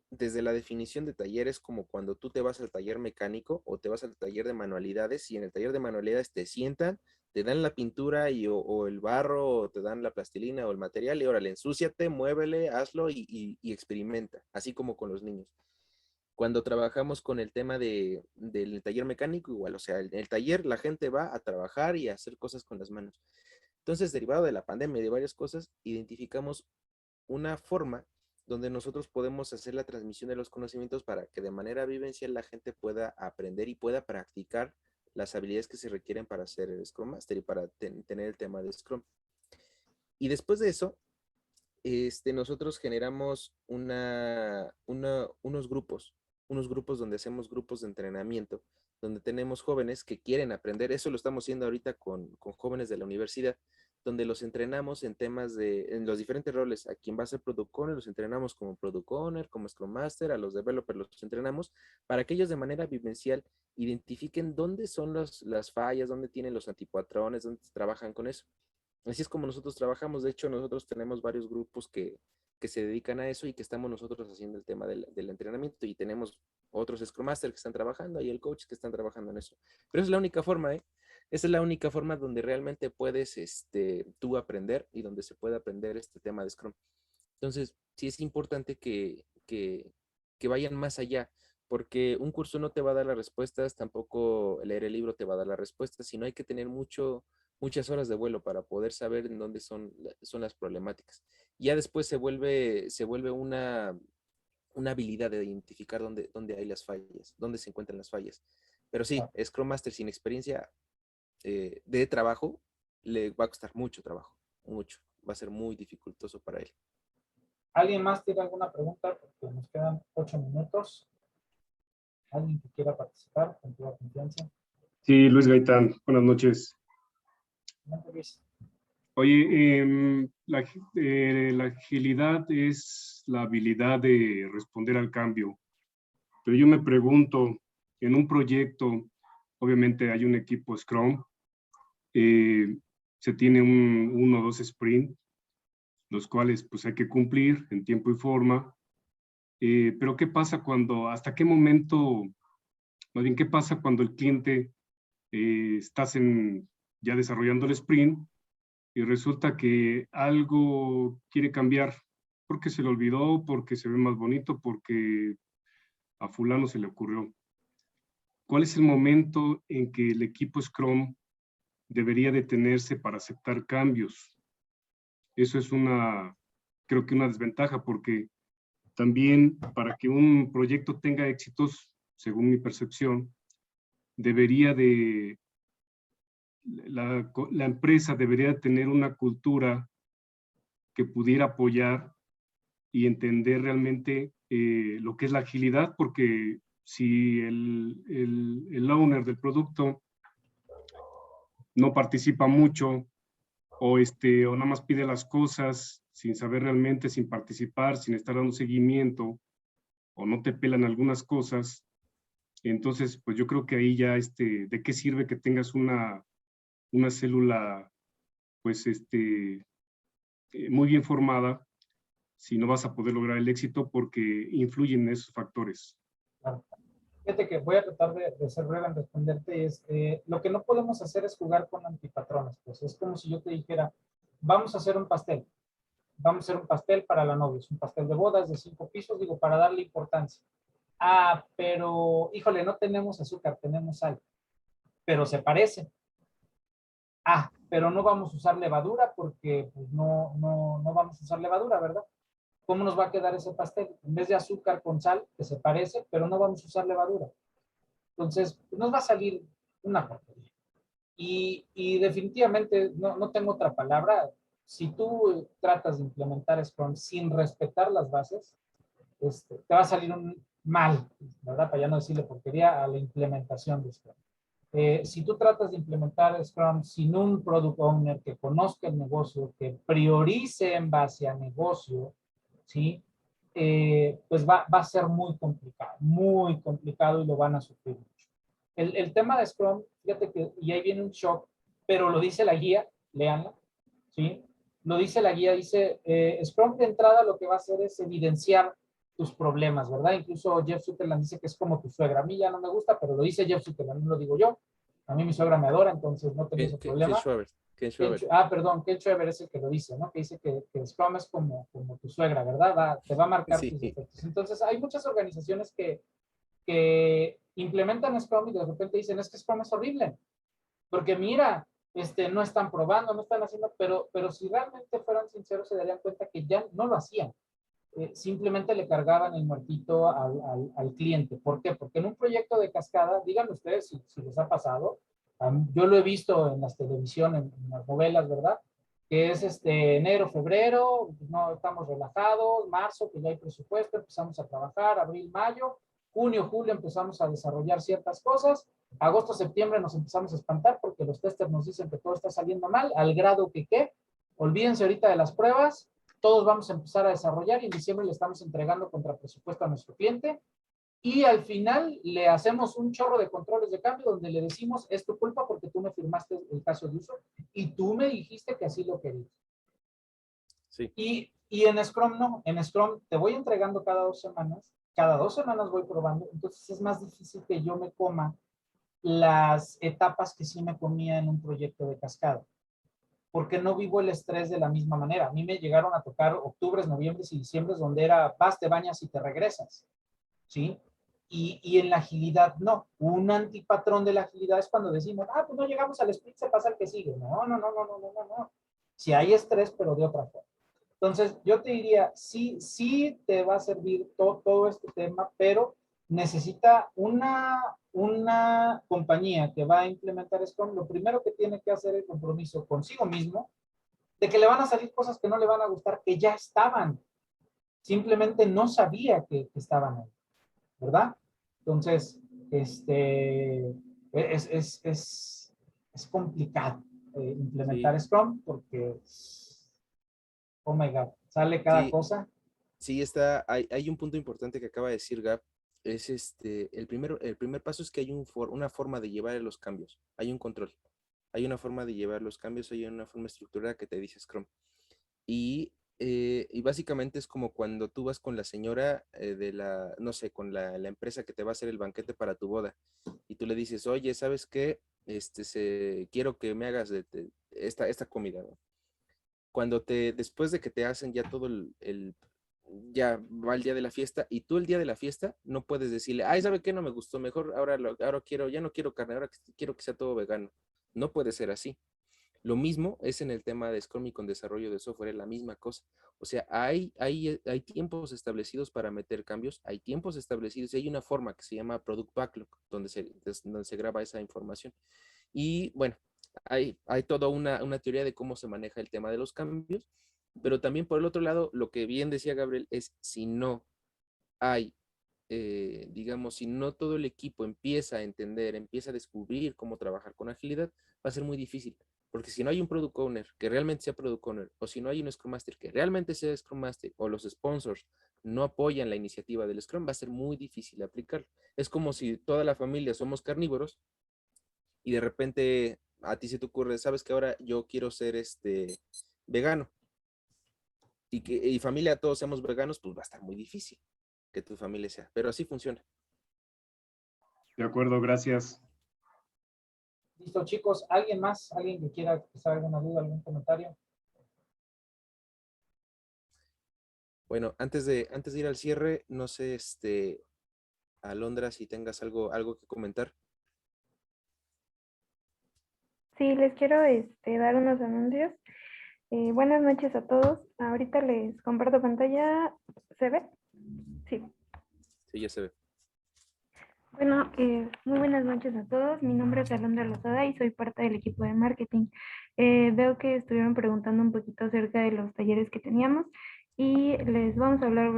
desde la definición de taller, es como cuando tú te vas al taller mecánico o te vas al taller de manualidades y en el taller de manualidades te sientan, te dan la pintura o el barro o te dan la plastilina o el material y órale, ensúciate, muévele, hazlo y experimenta, así como con los niños. Cuando trabajamos con el tema del taller mecánico, igual, o sea, en el taller la gente va a trabajar y a hacer cosas con las manos. Entonces, derivado de la pandemia y de varias cosas, identificamos una forma donde nosotros podemos hacer la transmisión de los conocimientos para que de manera vivencial la gente pueda aprender y pueda practicar las habilidades que se requieren para ser el Scrum Master y para tener el tema de Scrum. Y después de eso, nosotros generamos unos grupos donde hacemos grupos de entrenamiento, donde tenemos jóvenes que quieren aprender. Eso lo estamos haciendo ahorita con jóvenes de la universidad, donde los entrenamos en los diferentes roles. A quien va a ser Product Owner, los entrenamos como Product Owner, como Scrum Master, a los developers los entrenamos para que ellos de manera vivencial identifiquen dónde son las fallas, dónde tienen los antipatrones, dónde trabajan con eso. Así es como nosotros trabajamos. De hecho, nosotros tenemos varios grupos que que se dedican a eso y que estamos nosotros haciendo el tema del entrenamiento y tenemos otros Scrum Master que están trabajando, ahí el coach que están trabajando en eso. Pero esa es la única forma, ¿eh? Esa es la única forma donde realmente puedes tú aprender y donde se puede aprender este tema de Scrum. Entonces, sí es importante que vayan más allá, porque un curso no te va a dar las respuestas, tampoco leer el libro te va a dar las respuestas, sino hay que tener muchas horas de vuelo para poder saber en dónde son las problemáticas. Ya después se vuelve una habilidad de identificar dónde hay las fallas, dónde se encuentran las fallas. Pero sí, Scrum Master sin experiencia de trabajo le va a costar mucho trabajo, mucho. Va a ser muy dificultoso para él. ¿Alguien más tiene alguna pregunta? Porque nos quedan 8 minutos. ¿Alguien que quiera participar con toda confianza? Sí, Luis Gaitán, buenas noches. Luis. Oye, la agilidad es la habilidad de responder al cambio, pero yo me pregunto, en un proyecto, obviamente hay un equipo Scrum, se tiene uno o dos sprint, los cuales pues hay que cumplir en tiempo y forma, pero ¿qué pasa hasta qué momento, más bien, qué pasa cuando el cliente estás ya desarrollando el sprint y resulta que algo quiere cambiar porque se le olvidó, porque se ve más bonito, porque a fulano se le ocurrió? ¿Cuál es el momento en que el equipo Scrum debería detenerse para aceptar cambios? Eso es creo que una desventaja, porque también para que un proyecto tenga éxitos, según mi percepción, la empresa debería tener una cultura que pudiera apoyar y entender realmente lo que es la agilidad, porque si el owner del producto no participa mucho o nada más pide las cosas sin saber realmente, sin participar, sin estar dando seguimiento, o no te pelan algunas cosas, entonces pues yo creo que ahí ya ¿de qué sirve que tengas una célula pues muy bien formada si no vas a poder lograr el éxito porque influyen esos factores? Claro. Fíjate que voy a tratar de ser breve en responderte. Lo que no podemos hacer es jugar con antipatrones. Pues es como si yo te dijera, vamos a hacer un pastel. Vamos a hacer un pastel para la novia. Es un pastel de bodas de 5 pisos, digo, para darle importancia. Ah, pero, híjole, no tenemos azúcar, tenemos sal. Pero se parece. Ah, pero no vamos a usar levadura porque pues, no vamos a usar levadura, ¿verdad? ¿Cómo nos va a quedar ese pastel? En vez de azúcar con sal, que se parece, pero no vamos a usar levadura. Entonces, nos va a salir una porquería. Y definitivamente, no tengo otra palabra. Si tú tratas de implementar Scrum sin respetar las bases, te va a salir un mal, ¿verdad? Para ya no decirle porquería a la implementación de Scrum. Si tú tratas de implementar Scrum sin un product owner que conozca el negocio, que priorice en base a negocio, ¿sí? Pues va a ser muy complicado y lo van a sufrir mucho. El tema de Scrum, fíjate que, y ahí viene un shock, pero lo dice la guía, léanla, ¿sí? Lo dice la guía, dice, Scrum de entrada lo que va a hacer es evidenciar tus problemas, ¿verdad? Incluso Jeff Sutherland dice que es como tu suegra. A mí ya no me gusta, pero lo dice Jeff Sutherland, no lo digo yo. A mí mi suegra me adora, entonces no tengo ese problema. Ken Schwaber. Perdón, Ken Schwaber es el que lo dice, ¿no? Que dice que Scrum es como tu suegra, ¿verdad? Te va a marcar tus efectos. Entonces, hay muchas organizaciones que implementan Scrum y de repente dicen, es que Scrum es horrible. Porque mira, no están probando, no están haciendo, pero si realmente fueran sinceros se darían cuenta que ya no lo hacían. Simplemente le cargaban el muertito al cliente. ¿Por qué? Porque en un proyecto de cascada, díganme ustedes si les ha pasado, yo lo he visto en las televisiones, en las novelas, ¿verdad? Que es enero, febrero, no estamos relajados, marzo, que ya hay presupuesto, empezamos a trabajar, abril, mayo, junio, julio empezamos a desarrollar ciertas cosas, agosto, septiembre nos empezamos a espantar porque los testers nos dicen que todo está saliendo mal, al grado que olvídense ahorita de las pruebas, todos vamos a empezar a desarrollar y en diciembre le estamos entregando contra presupuesto a nuestro cliente y al final le hacemos un chorro de controles de cambio donde le decimos, es tu culpa porque tú me firmaste el caso de uso y tú me dijiste que así lo querías. Sí. Y en Scrum no, en Scrum te voy entregando cada 2 semanas voy probando, entonces es más difícil que yo me coma las etapas que sí me comía en un proyecto de cascada, porque no vivo el estrés de la misma manera. A mí me llegaron a tocar octubres, noviembres y diciembres donde era vas, te bañas y te regresas, ¿sí? Y en la agilidad no. Un antipatrón de la agilidad es cuando decimos, pues no llegamos al sprint, se pasa al que sigue. No, no, no, no, no, no, no, no. Si hay estrés, pero de otra forma. Entonces, yo te diría, sí, sí te va a servir todo este tema, pero necesita una compañía que va a implementar Scrum. Lo primero que tiene que hacer es compromiso consigo mismo, de que le van a salir cosas que no le van a gustar, que ya estaban. Simplemente no sabía que estaban ahí, ¿verdad? Entonces, es complicado implementar Sí, Scrum porque, oh my God, sale cada sí, cosa. sí hay un punto importante que acaba de decir Gab, es el primer paso es que hay una forma de llevar los cambios, hay un control, hay una forma de llevar los cambios, hay una forma estructurada que te dice Scrum. Y básicamente es como cuando tú vas con la señora no sé, con la empresa que te va a hacer el banquete para tu boda. Y tú le dices, oye, ¿sabes qué? Quiero que me hagas esta comida, ¿no? Después de que te hacen ya todo ya va el día de la fiesta, y tú el día de la fiesta no puedes decirle, ay, ¿sabe qué? No me gustó, mejor ahora ya no quiero carne, ahora quiero que sea todo vegano. No puede ser así. Lo mismo es en el tema de Scrum y con desarrollo de software, es la misma cosa. O sea, hay tiempos establecidos para meter cambios, hay tiempos establecidos y hay una forma que se llama Product Backlog, donde se graba esa información. Y bueno, hay toda una teoría de cómo se maneja el tema de los cambios, pero también por el otro lado, lo que bien decía Gabriel es si no hay, digamos, si no todo el equipo empieza a entender, empieza a descubrir cómo trabajar con agilidad, va a ser muy difícil. Porque si no hay un Product Owner que realmente sea Product Owner, o si no hay un Scrum Master que realmente sea Scrum Master, o los sponsors no apoyan la iniciativa del Scrum, va a ser muy difícil aplicarlo. Es como si toda la familia somos carnívoros y de repente a ti se te ocurre, sabes que ahora yo quiero ser vegano y familia todos seamos veganos, pues va a estar muy difícil que tu familia sea, pero así funciona. De acuerdo, gracias. Listo, chicos. ¿Alguien más? ¿Alguien que quiera expresar alguna duda, algún comentario? Bueno, antes de ir al cierre, no sé, Alondra, si tengas algo que comentar. Sí, les quiero dar unos anuncios. Buenas noches a todos. Ahorita les comparto pantalla. ¿Se ve? Sí. Sí, ya se ve. Bueno, muy buenas noches a todos. Mi nombre es Alondra Lozada y soy parte del equipo de marketing. Veo que estuvieron preguntando un poquito acerca de los talleres que teníamos y les vamos a hablar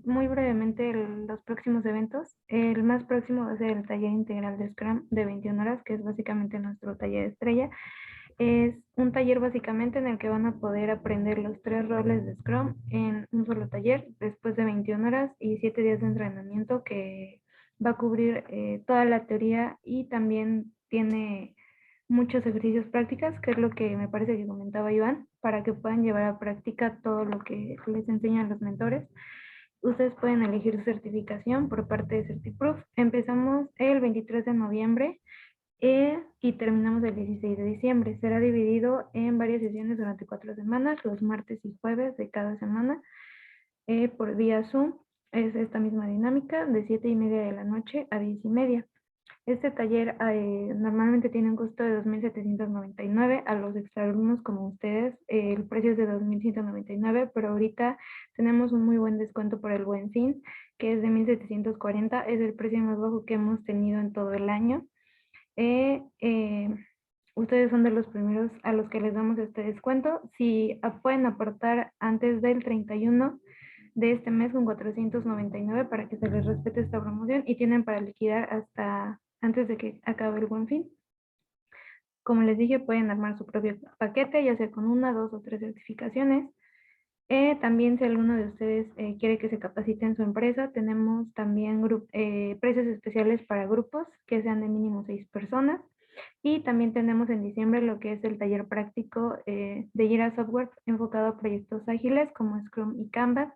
muy brevemente de los próximos eventos. El más próximo va a ser el taller integral de Scrum de 21 horas, que es básicamente nuestro taller estrella. Es un taller básicamente en el que van a poder aprender los 3 roles de Scrum en un solo taller después de 21 horas y 7 días de entrenamiento que va a cubrir toda la teoría y también tiene muchos ejercicios prácticos, que es lo que me parece que comentaba Iván, para que puedan llevar a práctica todo lo que les enseñan los mentores. Ustedes pueden elegir su certificación por parte de CertiProof. Empezamos el 23 de noviembre y terminamos el 16 de diciembre. Será dividido en varias sesiones durante 4 semanas, los martes y jueves de cada semana, por vía Zoom. Es esta misma dinámica de 7:30 de la noche a 10:30. Este taller normalmente tiene un costo de 2,799. A los exalumnos como ustedes, el precio es de 2,199, pero ahorita tenemos un muy buen descuento por el Buen Fin, que es de 1,740. Es el precio más bajo que hemos tenido en todo el año. Ustedes son de los primeros a los que les damos este descuento. Si pueden aportar antes del 31 de este mes con 499 para que se les respete esta promoción, y tienen para liquidar hasta antes de que acabe el Buen Fin. Como les dije, pueden armar su propio paquete, ya sea con 1, 2 o 3 certificaciones. También si alguno de ustedes quiere que se capacite en su empresa, tenemos también precios especiales para grupos que sean de mínimo 6 personas. Y también tenemos en diciembre lo que es el taller práctico de Jira Software enfocado a proyectos ágiles como Scrum y Canvas.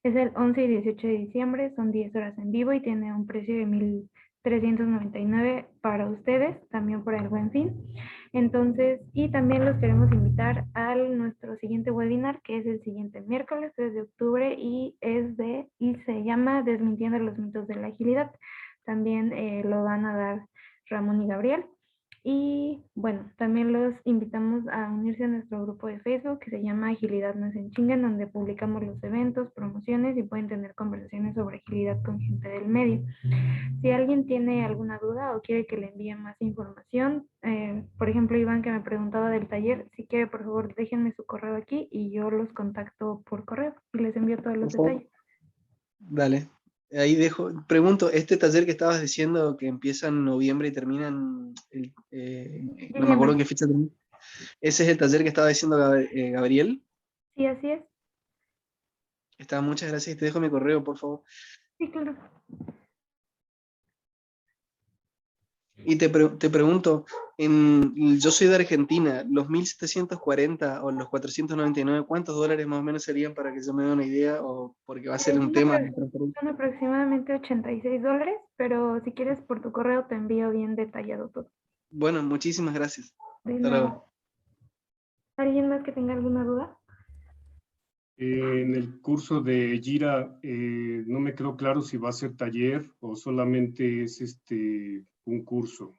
Es el 11 y 18 de diciembre, son 10 horas en vivo y tiene un precio de 1,399 para ustedes, también por el Buen Fin. Entonces, y también los queremos invitar a nuestro siguiente webinar, que es el siguiente miércoles 3 de octubre y se llama Desmintiendo los mitos de la agilidad. También lo van a dar Ramón y Gabriel. Y bueno, también los invitamos a unirse a nuestro grupo de Facebook que se llama Agilidad No es en Chinga, en donde publicamos los eventos, promociones y pueden tener conversaciones sobre agilidad con gente del medio. Si alguien tiene alguna duda o quiere que le envíe más información, por ejemplo, Iván que me preguntaba del taller, si quiere, por favor, déjenme su correo aquí y yo los contacto por correo y les envío todos los detalles. Dale. Ahí dejo, pregunto, este taller que estabas diciendo que empieza en noviembre y termina en, no me acuerdo en qué fecha termina. ¿Ese es el taller que estaba diciendo Gabriel? Sí, así es. Muchas gracias y te dejo mi correo, por favor. Sí, claro. Y te pregunto, yo soy de Argentina, los 1.740 o los 499, ¿cuántos dólares más o menos serían para que yo me dé una idea? O porque va a ser un tema de transferencia. Son aproximadamente $86, pero si quieres por tu correo te envío bien detallado todo. Bueno, muchísimas gracias. De Hasta nada. luego. ¿Alguien más que tenga alguna duda? En el curso de Jira no me quedó claro si va a ser taller o solamente es un curso.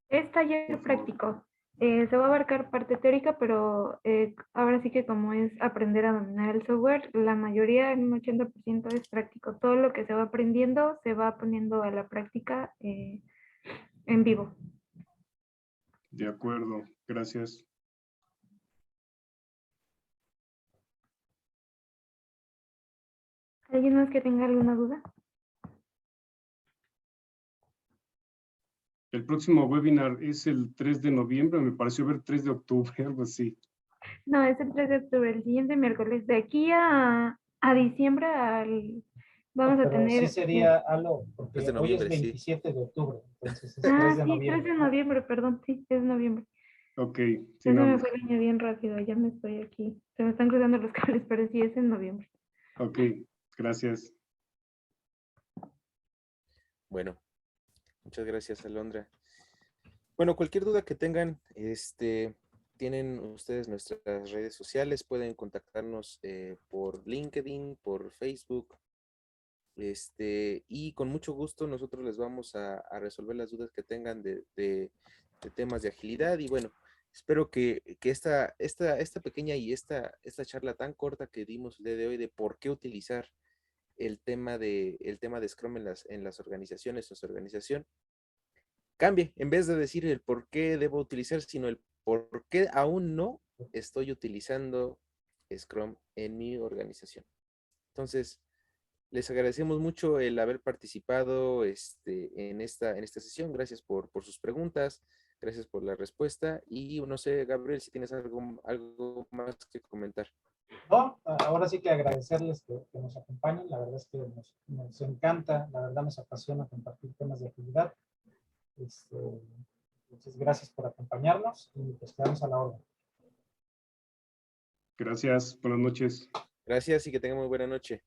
Es taller práctico. Se va a abarcar parte teórica, pero ahora sí que como es aprender a dominar el software, la mayoría, un 80% es práctico. Todo lo que se va aprendiendo se va poniendo a la práctica en vivo. De acuerdo, gracias. ¿Alguien más que tenga alguna duda? El próximo webinar es el 3 de noviembre, me pareció ver 3 de octubre, algo así. No, es el 3 de octubre, el siguiente miércoles. De aquí a diciembre vamos a Pero sí tener... sería algo, Es porque de hoy es noviembre, sí. 27 de octubre, entonces es Ah, 3 de sí, 3 noviembre. de noviembre, perdón, sí, es noviembre. Ok, sí, Ya se no, me fue el año bien rápido, ya me estoy aquí. Se me están cruzando los cables, pero sí es en noviembre. ok, gracias. Bueno, muchas gracias, Alondra. Bueno, cualquier duda que tengan, tienen ustedes nuestras redes sociales, pueden contactarnos por LinkedIn, por Facebook, y con mucho gusto nosotros les vamos a resolver las dudas que tengan de temas de agilidad. Y bueno, espero que esta pequeña y esta charla tan corta que dimos el día de hoy de por qué utilizar el tema de Scrum en las organizaciones, nuestra organización, cambie, en vez de decir el por qué debo utilizar, sino el por qué aún no estoy utilizando Scrum en mi organización. Entonces, les agradecemos mucho el haber participado en esta sesión. Gracias por sus preguntas, gracias por la respuesta. Y no sé, Gabriel, si tienes algo más que comentar. No, ahora sí que agradecerles que nos acompañen. La verdad es que nos encanta, la verdad nos apasiona compartir temas de agilidad. Entonces, gracias por acompañarnos y pues quedamos a la orden. Gracias, buenas noches. Gracias y que tengan muy buena noche.